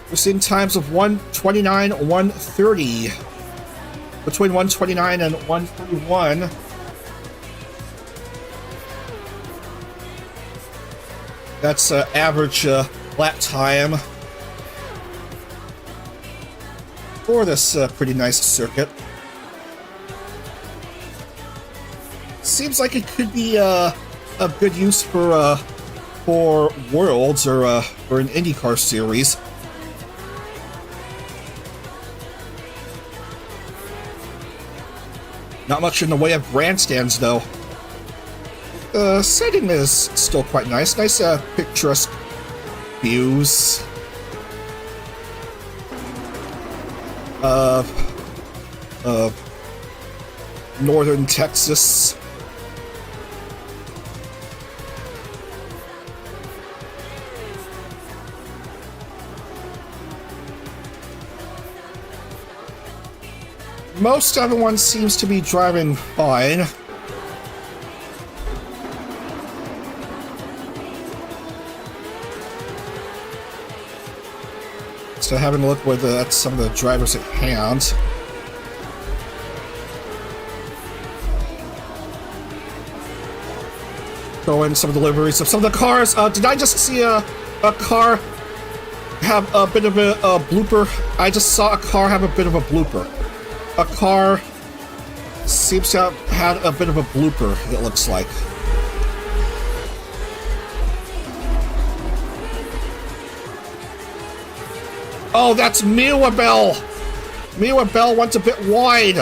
We're seeing times of 1:29, 1:30. Between 1:29 and 1:31. That's average lap time for this pretty nice circuit. Seems like it could be a good use for Worlds or an IndyCar series. Not much in the way of grandstands, though. Setting is still quite nice. Nice, picturesque views of northern Texas. Most everyone seems to be driving fine. So having a look at some of the drivers at hand. Throw in some deliveries of some of the cars. Did I just see a car have a bit of a blooper? I just saw a car have a bit of a blooper. A car seems to have had a bit of a blooper, it looks like. Oh, that's Miwa Bell. Miwa Bell went a bit wide.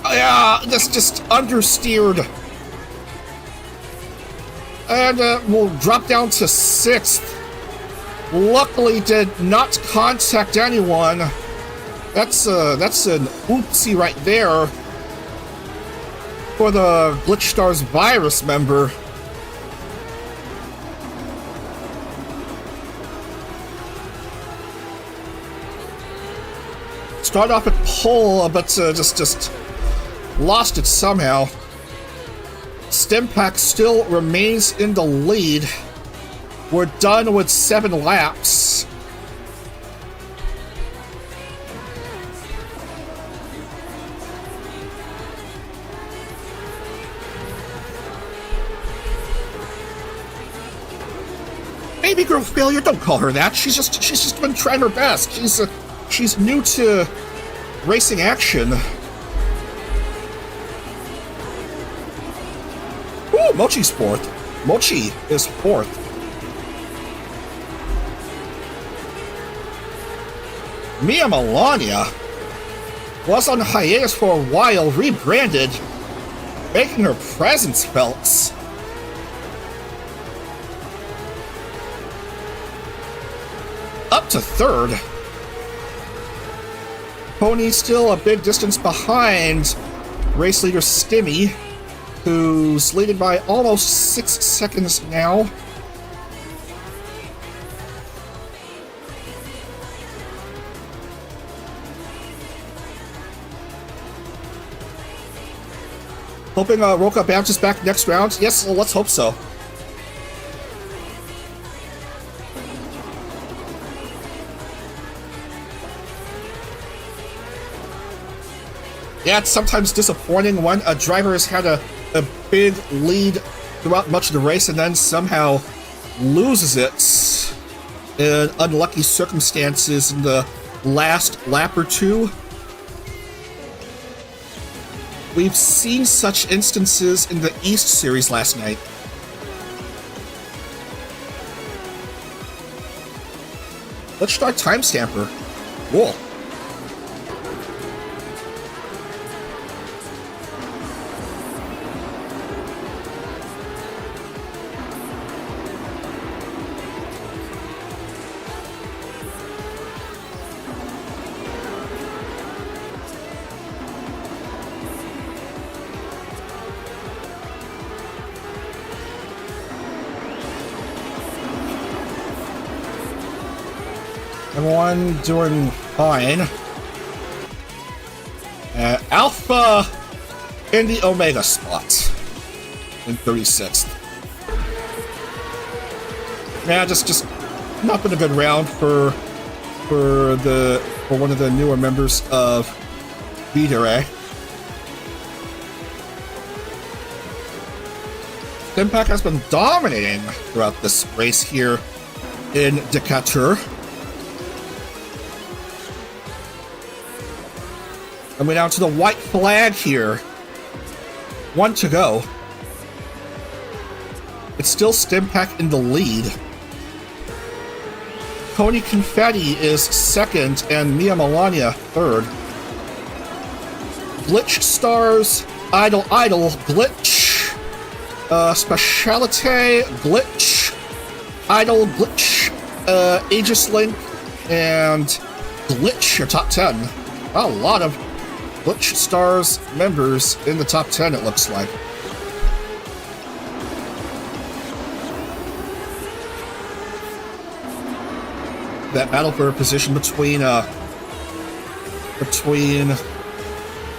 Yeah, this just understeered. and will drop down to 6th. Luckily, did not contact anyone. That's an oopsie right there for the Glitch Stars virus member. Started off at pole, but just lost it somehow. Stimpack still remains in the lead. We're done with 7 laps. Baby girl failure, don't call her that. She's just been trying her best. She's new to racing action. Ooh, Mochi's 4th. Mochi is 4th. Mia Melania was on hiatus for a while, rebranded, making her presence felt. Up to 3rd. Pony still a big distance behind race leader Stimmy, who's leading by almost 6 seconds now. Hoping Roca bounces back next round. Yes, well, let's hope so. Yeah, it's sometimes disappointing when a driver has had a big lead throughout much of the race and then somehow loses it in unlucky circumstances in the last lap or two. We've seen such instances in the East Series last night. Let's start timestamper. Cool. Everyone doing fine. Alpha in the Omega spot in 36th. Yeah, just not been a good round for one of the newer members of Vtuber. Impact has been dominating throughout this race here in Decatur. And we're down to the white flag here. 1 to go. It's still Stimpack in the lead. Coney Confetti is 2nd and Mia Melania 3rd. Glitch Stars, Idol, Glitch, Specialite, Glitch, Idol, Glitch, Aegis Link, and Glitch, your top 10. A lot of Glitch Stars members in the top 10, it looks like. That battle for position between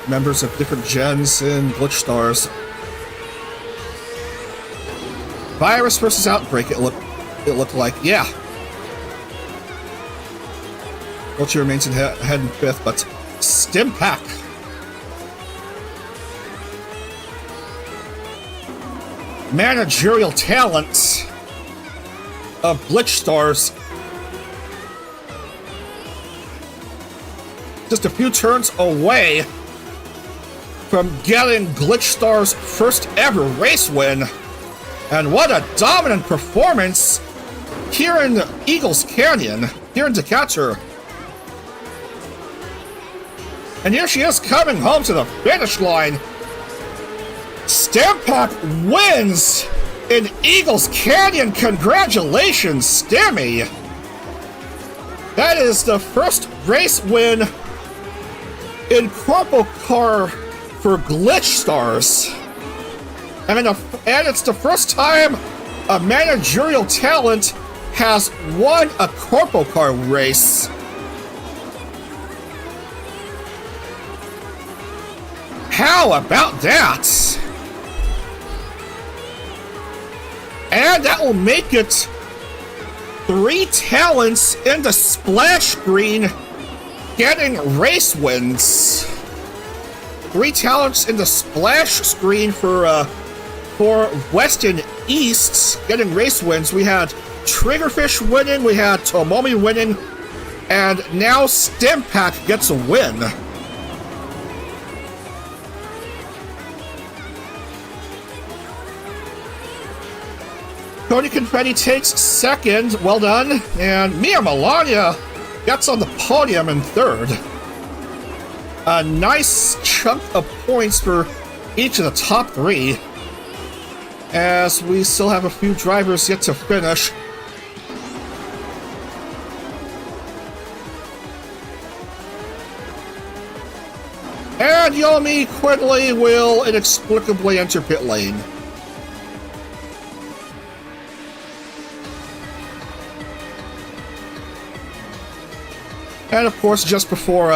members of different gens and Glitch Stars. Virus versus Outbreak, it looked like, yeah. Mochi remains in head in 5th, but Stimpack. Managerial talent of Glitch Stars. Just a few turns away from getting Glitch Stars' first ever race win. And what a dominant performance here in Eagles Canyon, here in Decatur. And here she is coming home to the finish line. Stimpack wins in Eagles Canyon. Congratulations, Stimmy! That is the first race win in CorpoCar for Glitch Stars. And it's the first time a managerial talent has won a CorpoCar race. How about that? And that will make it 3 talents in the splash screen getting race wins. 3 talents in the splash screen for West and East getting race wins. We had Triggerfish winning, we had Tomomi winning, and now Stimpack gets a win. Tony Confetti takes second, well done, and Mia Melania gets on the podium in third. A nice chunk of points for each of the top 3, as we still have a few drivers yet to finish. And Yomi Quigley will inexplicably enter pit lane. And of course, just before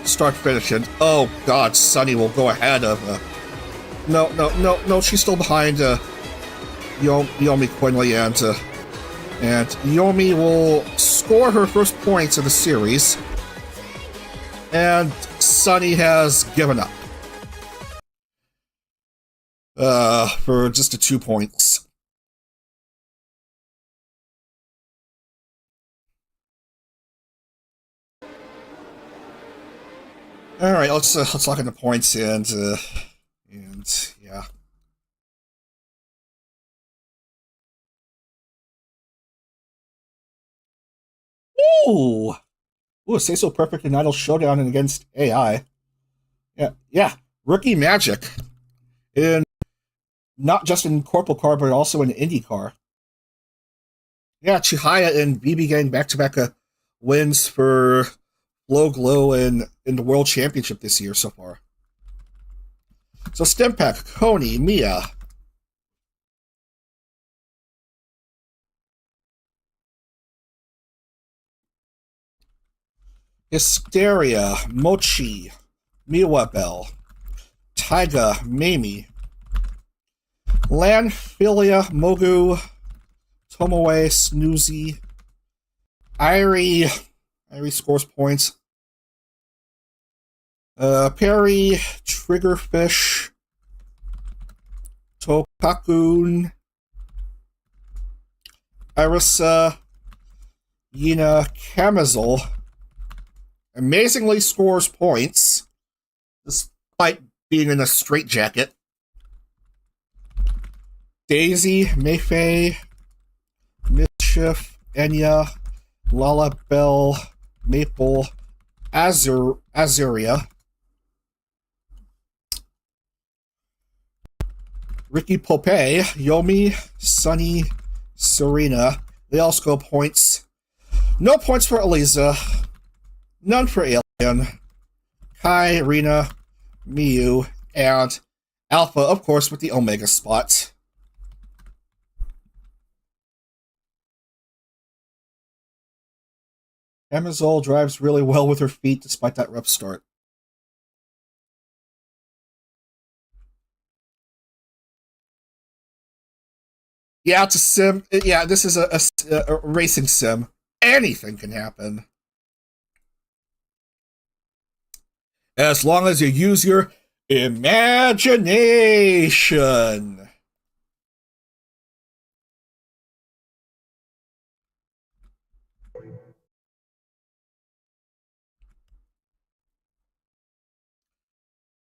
start finishing. Oh God, Sunny will go ahead of. No, she's still behind Yomi Quigley, and Yomi will score her first points of the series, and Sunny has given up for just the 2 points. All right, let's lock in the points and yeah. Ooh, Say So Perfect and Idol Showdown and against AI. Yeah. Rookie Magic in not just in CorpoCar but also in IndyCar. Yeah, Chihaya and BB Gang back-to-back wins for Glow Glow in the World Championship this year so far. So Stimpack, Coney, Mia. Hysteria, Mochi, Miwabel, Taiga, Mamie, Lanphilia, Mogu, Tomoe, Snoozy, Irie scores points. Perry, Triggerfish, Tokakun, Irisa, Yina, Camisel amazingly scores points despite being in a straitjacket. Daisy, Mayfei, Mischief, Enya, Lalabelle, Maple, Azuria, Ricky Pope, Yomi, Sunny, Serena. They all score points. No points for Eliza. None for Alien. Kai, Rena, Miyu, and Alpha, of course, with the Omega spot. Amazol drives really well with her feet despite that rough start. Yeah, it's a sim. Yeah, this is a racing sim. Anything can happen. As long as you use your imagination.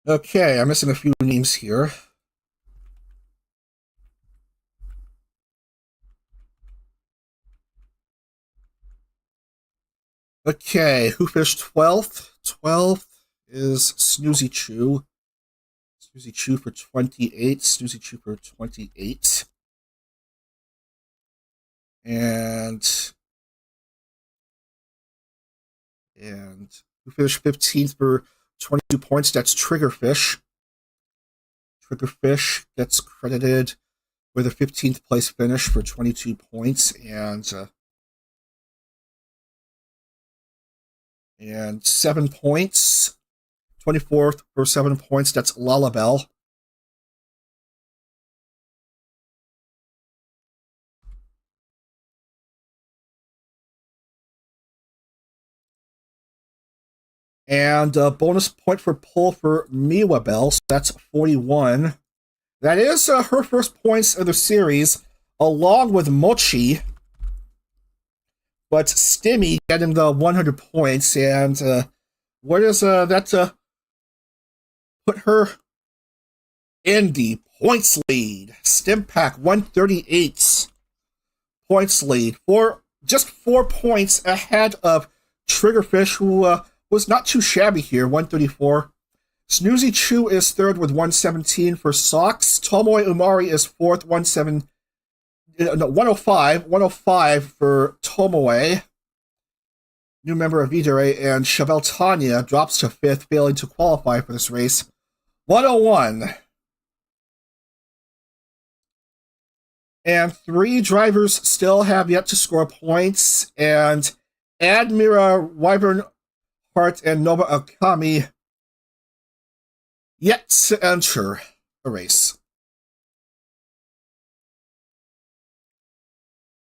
Okay, I'm missing a few names here. Okay, who finished 12th? 12th is Snoozy Chew. Snoozy Chew for 28. Snoozy Chew for 28. And who finished 15th for 22 points? That's Triggerfish. Triggerfish gets credited with a 15th place finish for 22 points. And 7 points. 24th for 7 points. That's Lullabelle. And a bonus point for pull for Miwabelle. So that's 41. That is her first points of the series, along with Mochi. But Stimmy getting the 100 points. And what is that? Put her in the points lead. Stimpack 138 points lead. Just 4 points ahead of Triggerfish, who was not too shabby here, 134. Snoozy Chew is third with 117 for Socks. Tomoe Umari is fourth, 105. 105 for Tomoe. New member of Videre, and Chevelle Tanya drops to fifth, failing to qualify for this race. 101. And 3 drivers still have yet to score points, and Admira Wyvern Hart and Nova Akami yet to enter the race.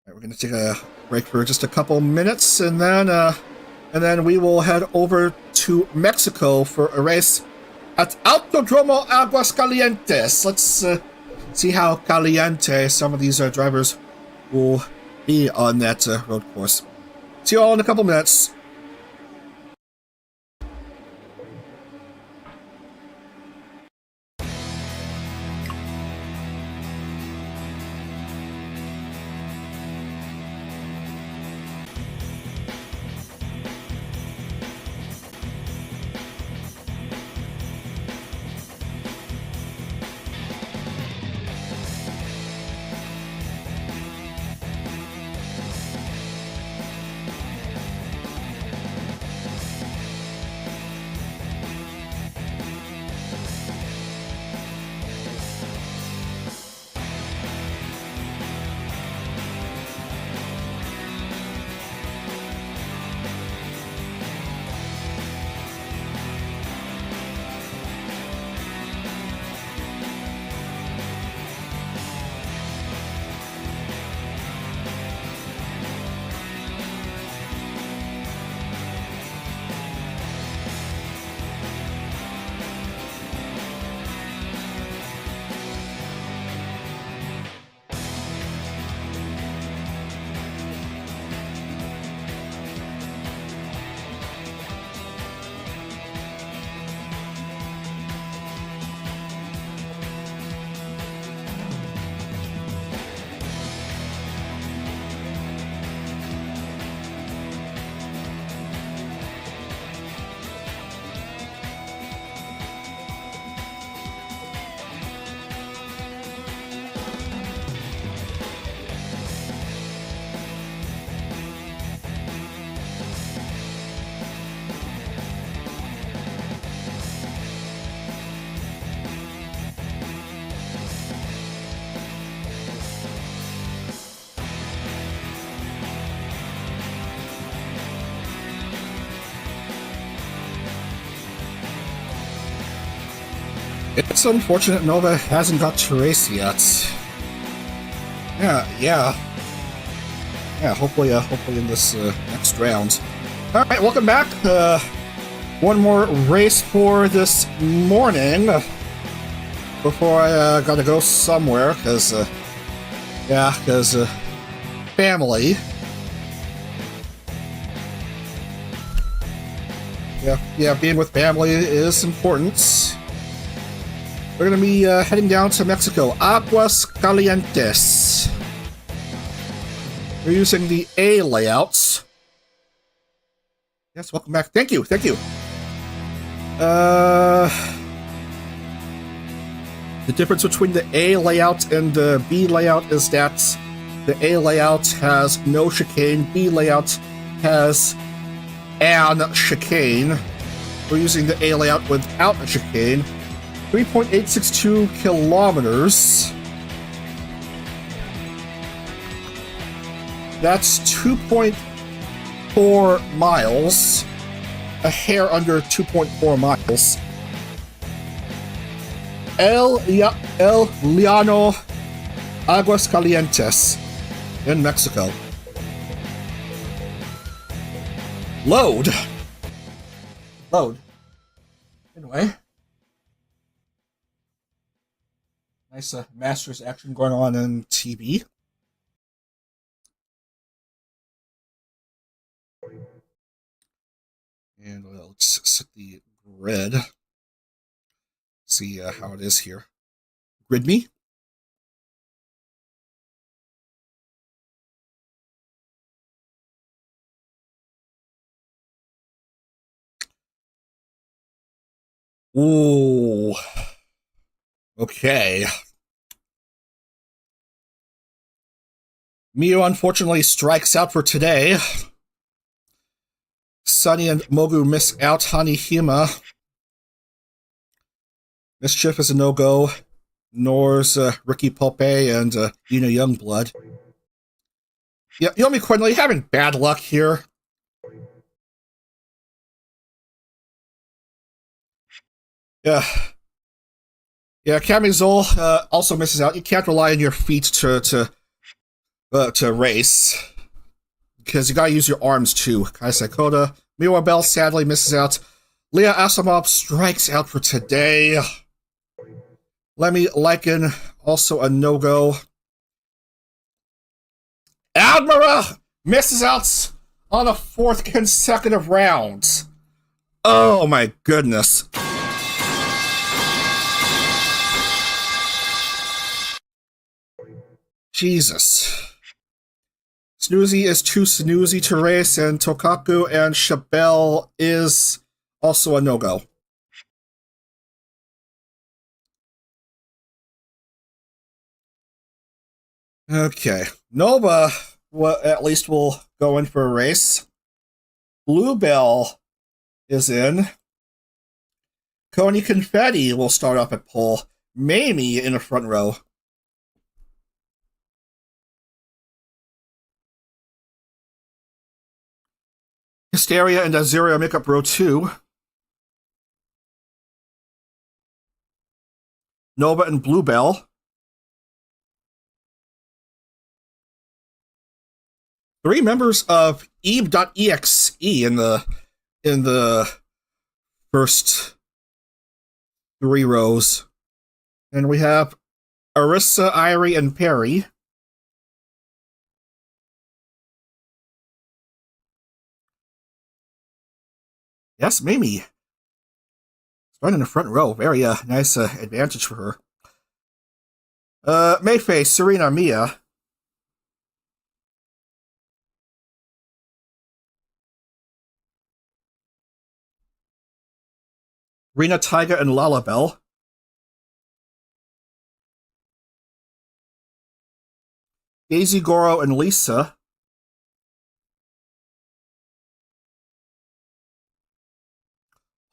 All right, we're going to take a break for just a couple minutes, and then we will head over to Mexico for a race at Autodromo Aguascalientes. Let's see how caliente some of these drivers will be on that road course. See you all in a couple minutes. It's unfortunate Nova hasn't got to race yet. Yeah. Hopefully in this next round. All right, welcome back. One more race for this morning before I gotta go somewhere, because family. Yeah, being with family is important. We're going to be heading down to Mexico. Aguascalientes. We're using the A layouts. Yes, welcome back. Thank you. The difference between the A layout and the B layout is that the A layout has no chicane, B layout has an chicane. We're using the A layout without a chicane. 3.862 kilometers. That's 2.4 miles. A hair under 2.4 miles. El Llano Aguascalientes in Mexico. Load. Anyway. Nice Masters action going on in TV. And let's set the grid. See how it is here. Grid me. Ooh. Okay. Mio unfortunately strikes out for today. Sunny and Mogu miss out. Hanihima. Mischief is a no-go. Nor's Ricky Pope and Ina Youngblood. Yeah, Yomi Quinley having bad luck here. Yeah, Camizole also misses out. You can't rely on your feet to race because you gotta use your arms too. Kai Sakota, Miwa Bell sadly misses out. Leah Asimov strikes out for today. Lemmy Lycan also a no-go. Admira misses out on a 4th consecutive round. Oh my goodness. Jesus. Snoozy is too snoozy to race, and Tokaku and Chabelle is also a no-go. Okay. Nova at least will go in for a race. Bluebell is in. Coney Confetti will start up at pole. Mamie in the front row. Hysteria and Azuria make up row 2. Nova and Bluebell. 3 members of Eve.exe in the first 3 rows. And we have Arissa, Irie, and Perry. Yes, Mamie. Starting in the front row. Very nice advantage for her. Mayface, Serena, Mia. Rena, Tyga, and Lalabelle. Daisy, Goro, and Lisa.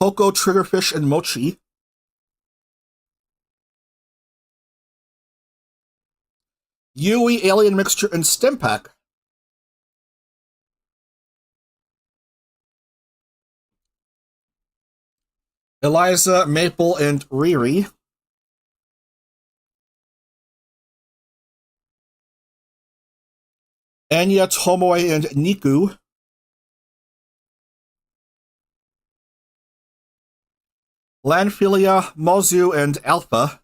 Poco, Triggerfish, and Mochi. Yui, Alien Mixture, and Stimpak. Eliza, Maple, and Riri. Anya, Tomoe, and Niku. Lanphilia, Mozu, and Alpha.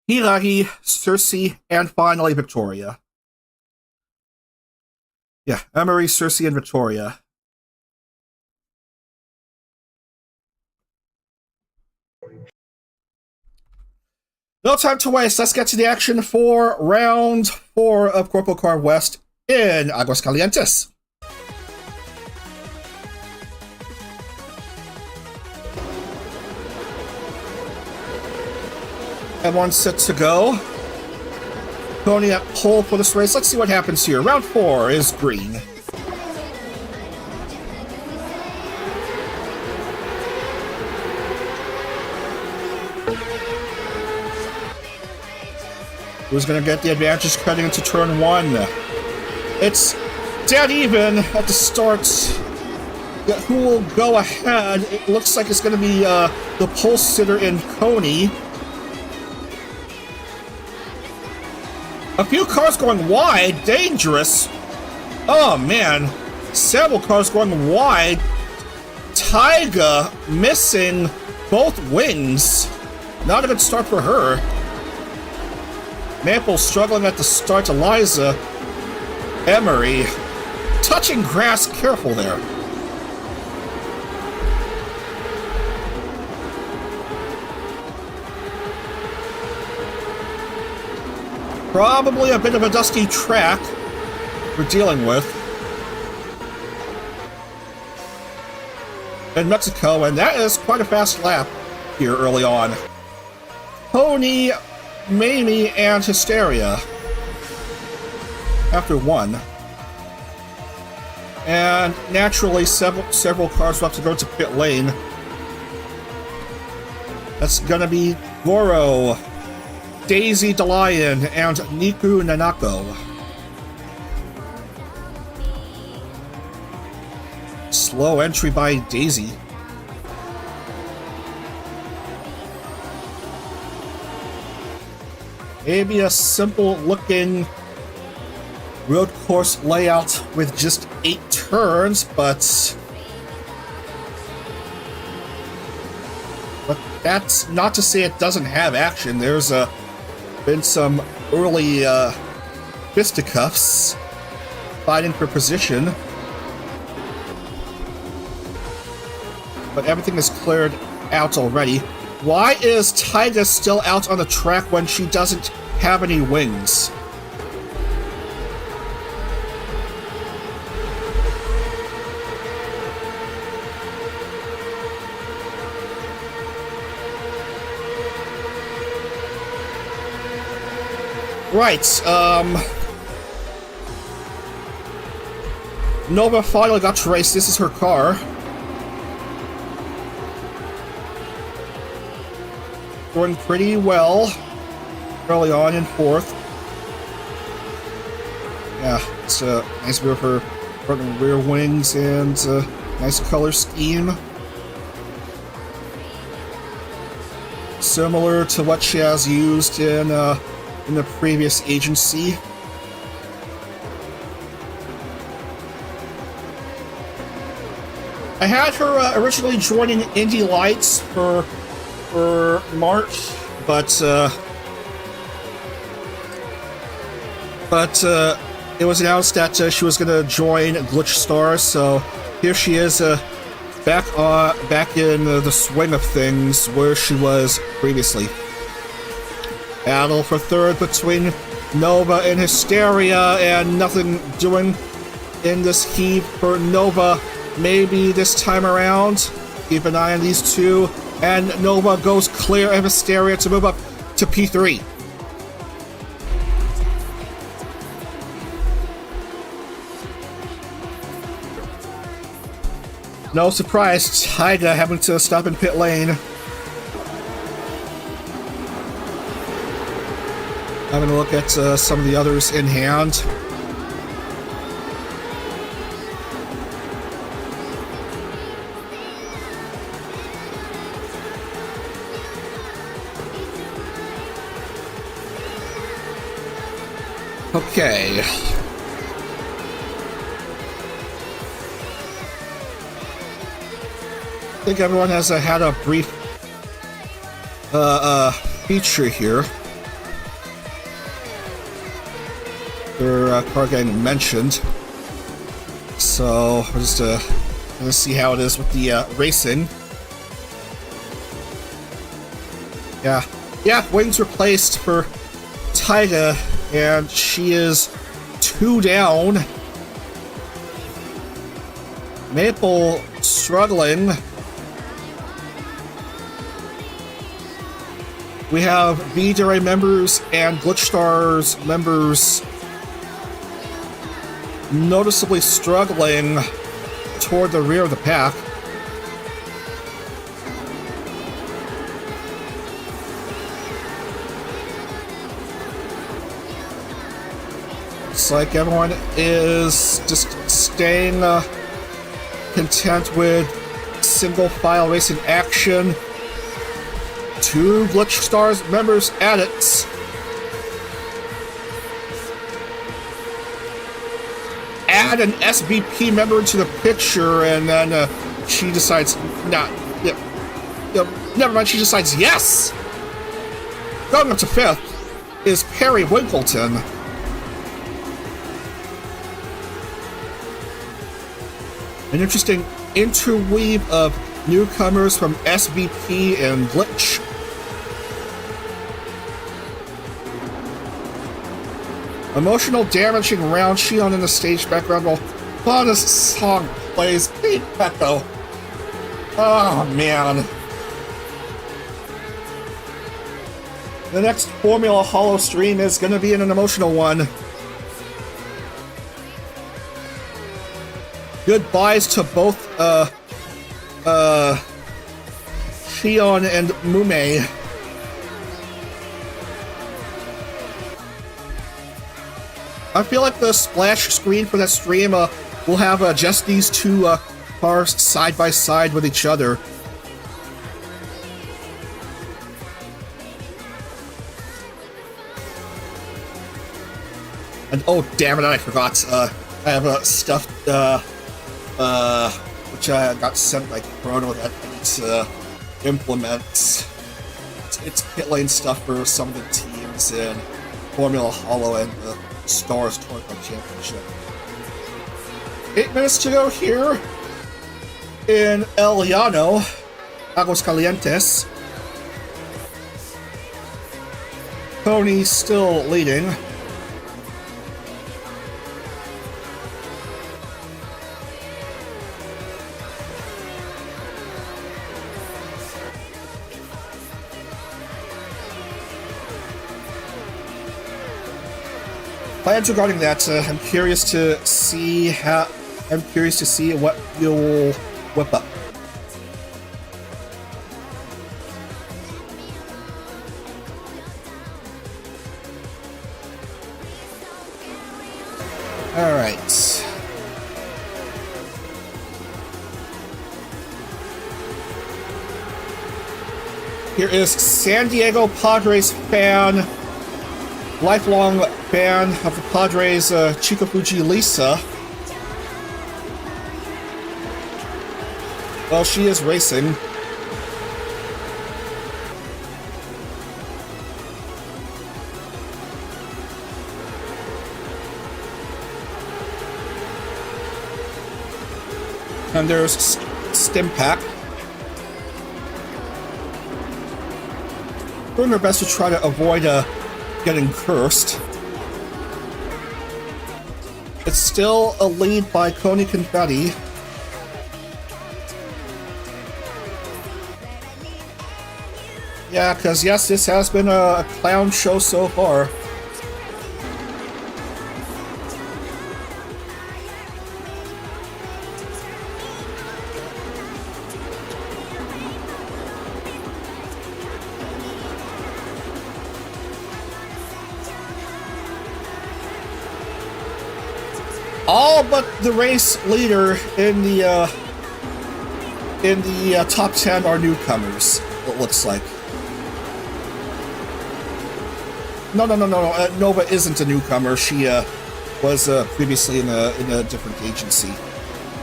Hiragi, Cersei, and finally Victoria. Yeah, Emery, Cersei, and Victoria. No time to waste. Let's get to the action for round 4 of CorpoCar West in Aguascalientes. Everyone's set to go. Pony at pole for this race. Let's see what happens here. Round 4 is green. Who's going to get the advantage cutting into turn 1? It's dead even at the start. Who will go ahead? It looks like it's going to be the pole sitter in Coney. A few cars going wide. Dangerous. Oh, man. Several cars going wide. Tyga missing both wings. Not a good start for her. Maple struggling at the start. Eliza. Emery. Touching grass. Careful there. Probably a bit of a dusty track we're dealing with in Mexico, and that is quite a fast lap here early on. Pony, Mamie, and Hysteria after 1. And naturally, several cars will have to go to pit lane. That's gonna be Goro, Daisy DeLion, and Niku Nanako. Slow entry by Daisy. Maybe a simple looking road course layout with just 8 turns, but that's not to say it doesn't have action. There's been some early fisticuffs fighting for position, but everything is cleared out already. Why is Tyga still out on the track when she doesn't have any wings? Right, Nova finally got to race. This is her car. Going pretty well early on in 4th. Yeah, it's a nice view of her front and rear wings and nice color scheme. Similar to what she has used in the previous agency. I had her originally joining Indy Lights for March, but it was announced that she was going to join Glitch Stars, so here she is back in the swing of things where she was previously. Battle for 3rd between Nova and Hysteria, and nothing doing in this heat for Nova. Maybe this time around. Keep an eye on these two. And Nova goes clear of Hysteria to move up to P3. No surprise, Tyga having to stop in pit lane. Having a look at some of the others in hand. Okay. I think everyone has had a brief feature here. Their car getting mentioned. So we're just gonna see how it is with the racing. Yeah, wings replaced for Tyga, and she is 2 down. Maple struggling. We have V-Dare members and Glitch Stars members noticeably struggling toward the rear of the pack. Looks like everyone is just staying content with single file racing action. 2 Glitch Stars members at it. Add an SVP member to the picture, and then she decides not. Never mind. She decides yes. Going up to 5th is Perry Winkleton. An interesting interweave of newcomers from SVP and Glitch. Emotional, damaging round. Shion in the stage background while Fauna's song plays. Pete Petco. Oh, man. The next Formula Hollow stream is going to be an emotional one. Goodbyes to both Shion and Mume. I feel like the splash screen for that stream will have just these 2 cars side by side with each other. And oh, damn it, I forgot. I have a stuffed which I got sent by Chrono that I need to implement. It's pit lane stuff for some of the teams in Formula Hollow and the Stars Tour Championship. 8 minutes to go here in El Llano, Aguascalientes. Pony still leading. Plans regarding that, I'm curious to see what you'll whip up. All right. Here is San Diego Padres fan, lifelong fan of the Padres, Chikafuji Lisa. Well, she is racing. And there's Stimpack. Doing her best to try to avoid getting cursed. It's still a lead by Coney Confetti. Yeah, because yes, this has been a clown show so far. All but the race leader in the top 10 are newcomers, it looks like. No. Nova isn't a newcomer. She was previously in a different agency.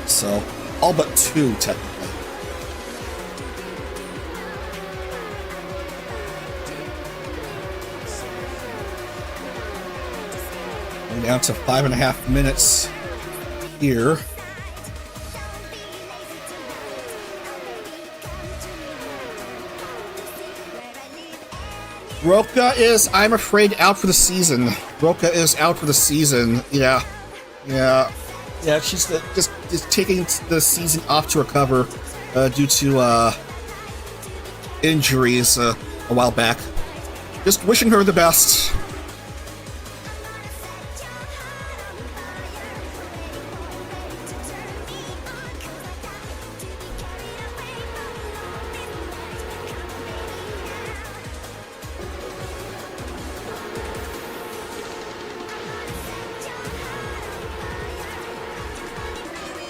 So, all but 2, technically. We're down to 5.5 minutes here. Roca is, I'm afraid, out for the season. Roca is out for the season. Yeah. She's just taking the season off to recover due to injuries a while back. Just wishing her the best.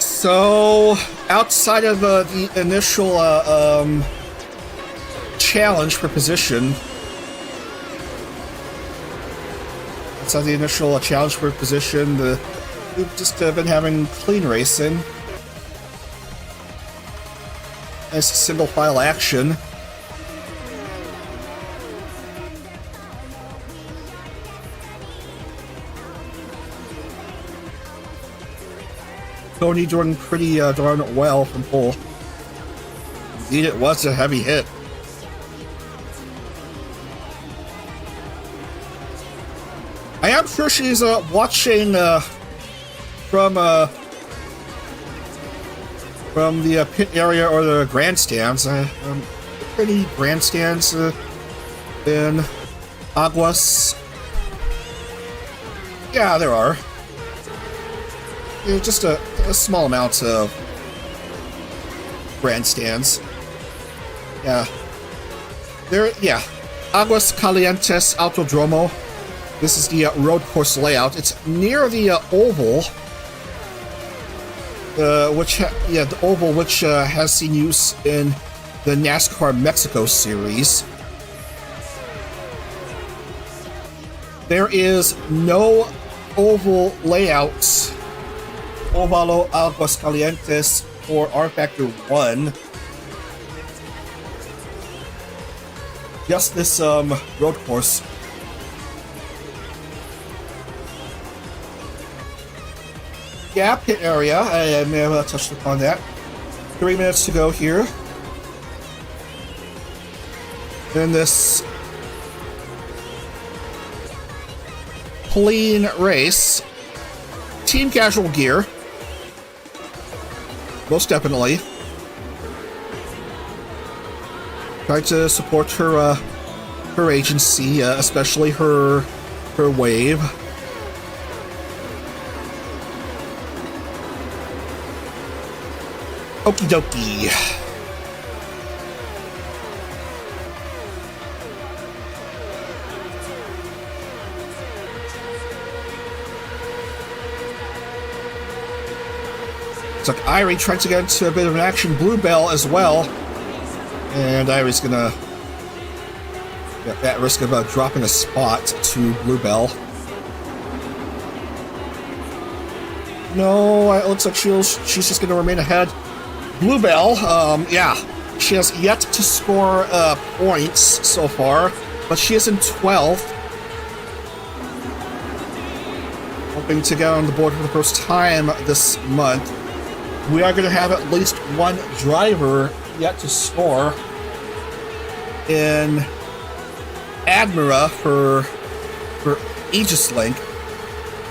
So, outside of the initial challenge for position, we've just been having clean racing. Nice single file action. Tony doing pretty darn well from pole. Indeed, it was a heavy hit. I am sure she's watching from the pit area or the grandstands. Any grandstands in Aguas? Yeah, there are. Just a small amount of grandstands. Yeah. Aguascalientes Autodromo. This is the road course layout. It's near the oval, the oval which has seen use in the NASCAR Mexico Series. There is no oval layout. Ovalo Aguascalientes for rFactor 1. Just this road course. Yeah, pit area. I may have touched upon that. 3 minutes to go here. In this clean race. Team casual gear. Most definitely. Try to support her agency, especially her wave. Okie dokie. It's like Irie trying to get into a bit of an action. Bluebell as well. And Irie's gonna get at risk of dropping a spot to Bluebell. No, it looks like she's just gonna remain ahead. Bluebell, yeah, she has yet to score points so far, but she is in 12th. Hoping to get on the board for the first time this month. We are going to have at least one driver yet to score in Admira for Aegis Link.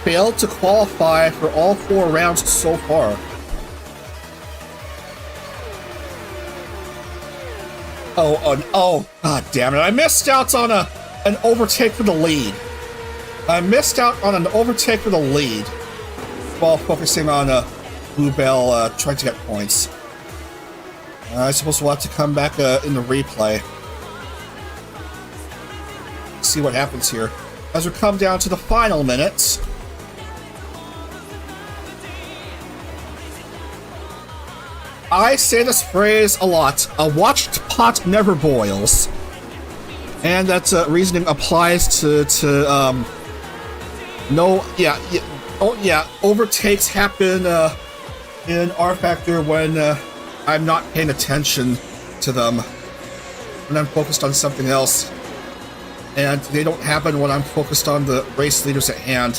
Failed to qualify for all 4 rounds so far. Oh, god damn it. I missed out on an overtake for the lead. While focusing on Bluebell trying to get points. I suppose we'll have to come back in the replay. See what happens here. As we come down to the final minutes. I say this phrase a lot. A watched pot never boils. And that reasoning applies to overtakes happen in rFactor when I'm not paying attention to them, when I'm focused on something else, and they don't happen when I'm focused on the race leaders at hand.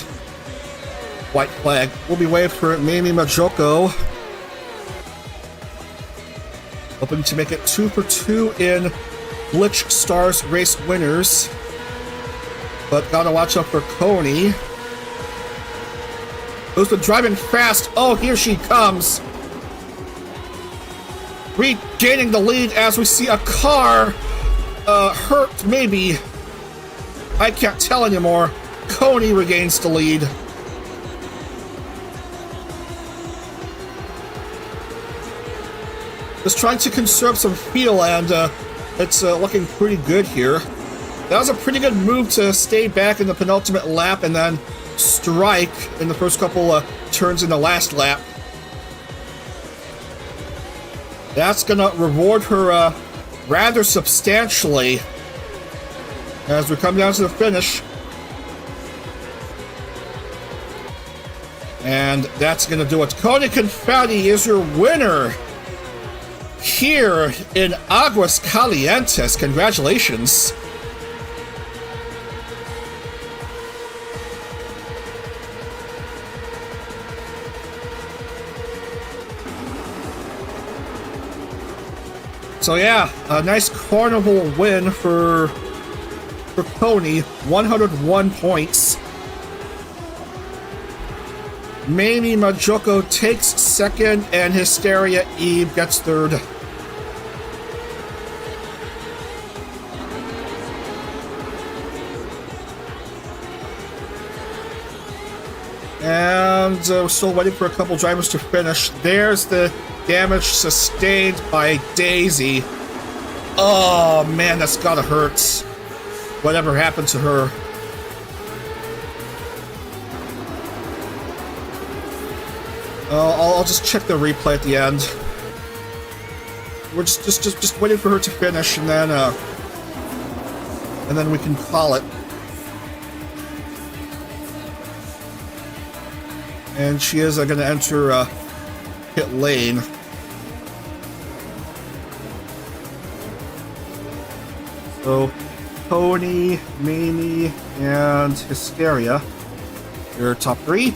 White flag will be waved for Mimi Majoko, hoping to make it 2 for 2 in Glitch Stars race winners, but gotta watch out for Coney, who's been driving fast. Oh, here she comes. Regaining the lead as we see a car hurt, maybe. I can't tell anymore. Coney regains the lead. Just trying to conserve some fuel, and it's looking pretty good here. That was a pretty good move to stay back in the penultimate lap and then strike in the first couple turns in the last lap. That's gonna reward her rather substantially as we come down to the finish. And that's gonna do it. Coney Confetti is your winner here in Aguascalientes. Congratulations. So yeah, a nice carnival win for Coney, 101 points. Mamie Majoko takes second, and Hysteria Eve gets third. And we're still waiting for a couple drivers to finish. There's the damage sustained by Daisy. Oh man, that's gotta hurt. Whatever happened to her. I'll just check the replay at the end. We're just waiting for her to finish, and then we can call it. And she is going to enter pit lane. So, Coney, Mamie, and Hysteria, your top three.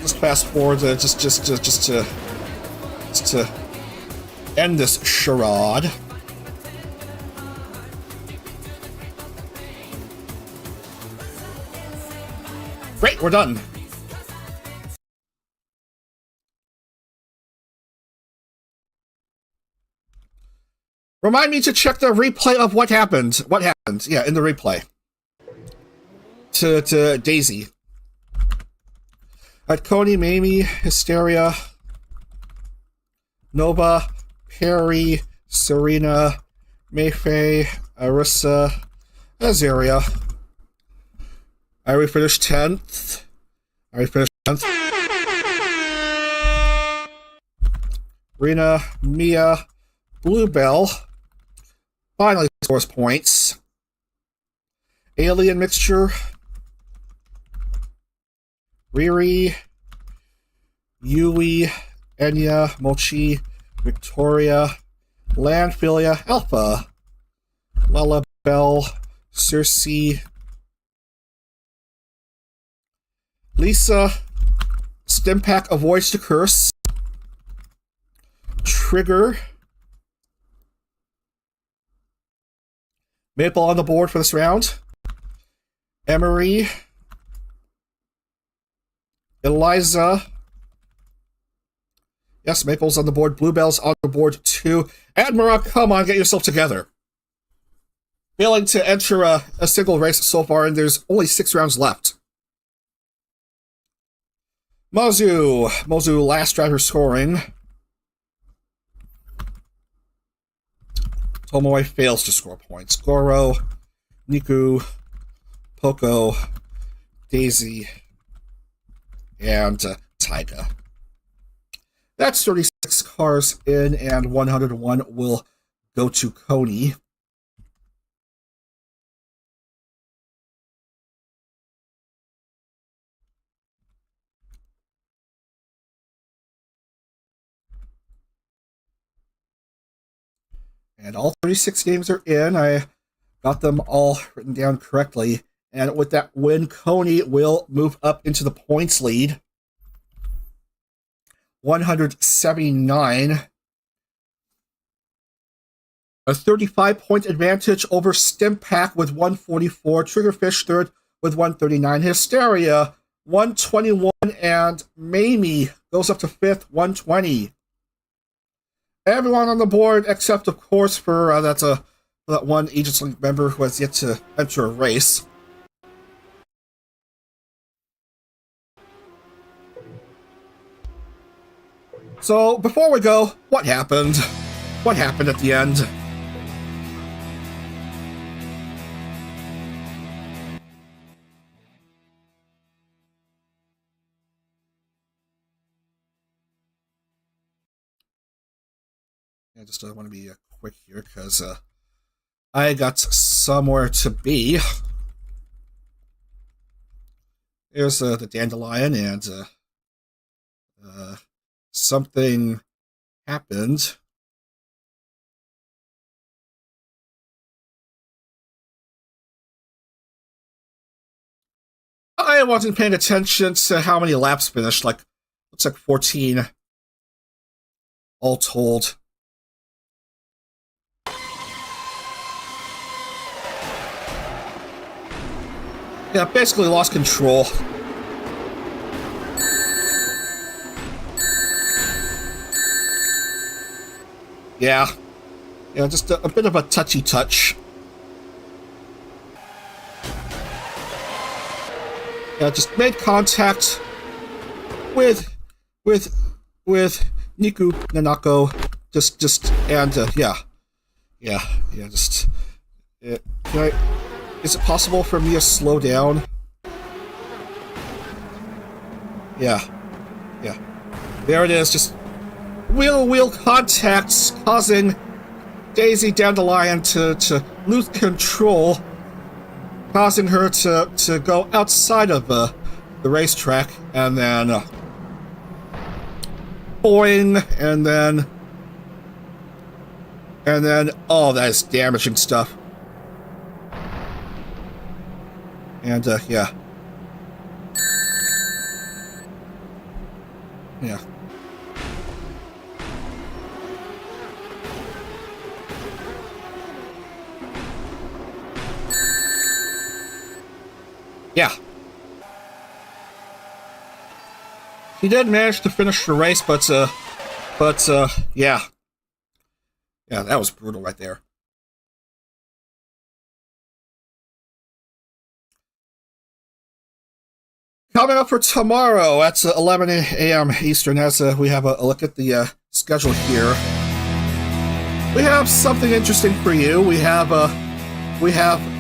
Just fast forward just to end this charade. Great, we're done. Remind me to check the replay of what happened. What happened? Yeah, in the replay. To Daisy. At Coney, Mamie, Hysteria, Nova, Perry, Serena, Mayfaye, Arissa, Azaria. I finished 10th. Rena, Mia, Bluebell finally scores points. Alien Mixture, Riri, Yui, Enya, Mochi, Victoria, Landphilia, Alpha, Lala Bell, Circe, Lisa, Stimpack Avoids the Curse, Trigger, Maple on the board for this round, Emery, Eliza, yes, Maple's on the board, Bluebell's on the board too. Admiral, come on, get yourself together. Failing to enter a single race so far, and there's only 6 rounds left. Mozu, last driver scoring. Tomoe fails to score points. Goro, Niku, Poco, Daisy, and Taiga. That's 36 cars in, and 101 will go to Coney. And all 36 games are in. I got them all written down correctly. And with that win, Coney will move up into the points lead. 179. A 35-point advantage over Stimpack with 144. Triggerfish third with 139. Hysteria, 121. And Mamie goes up to 5th, 120. Everyone on the board, except, of course, for that's a that one Aegis Link member who has yet to enter a race. So, before we go, what happened? What happened at the end? I just want to be quick here, because I got somewhere to be. Here's the dandelion, and something happened. I wasn't paying attention to how many laps finished. Looks like 14 all told. Yeah, basically lost control. Yeah, just a bit of a touchy touch. Yeah, just made contact with Niku Nanako. Is it possible for me to slow down? Yeah. There it is, just wheel contacts causing Daisy Dandelion to lose control, causing her to go outside of the racetrack, and then boing, and then oh, that is damaging stuff. And, yeah. Yeah. Yeah. He did manage to finish the race, but yeah. Yeah, that was brutal right there. Coming up for tomorrow at 11 a.m. Eastern, as we have a look at the schedule here. We have something interesting for you. We have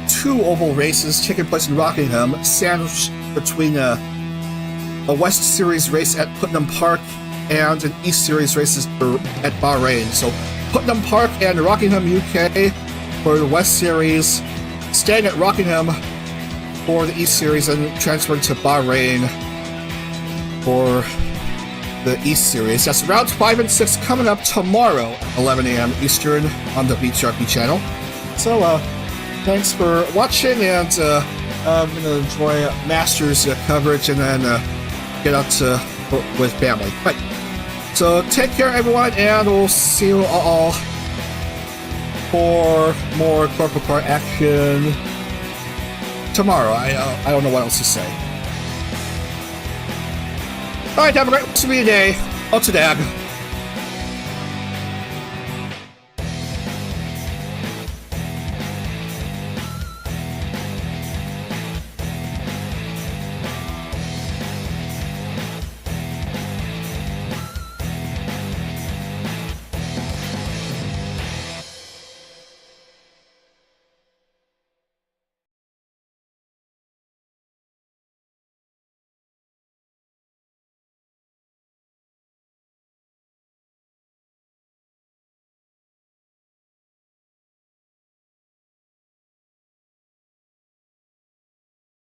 2 oval races taking place in Rockingham, sandwiched between a West Series race at Putnam Park and an East Series race at Bahrain. So Putnam Park and Rockingham, UK for the West Series, staying at Rockingham for the East Series, and transferring to Bahrain for the East Series. That's rounds 5 and 6 coming up tomorrow, 11 a.m. Eastern on the VTRP channel. So, thanks for watching, and I'm going to enjoy Masters coverage, and then get out with family. Right. So, take care, everyone, and we'll see you all for more CorpoCar action tomorrow. I don't know what else to say. Alright, have a great rest of your day. Dag.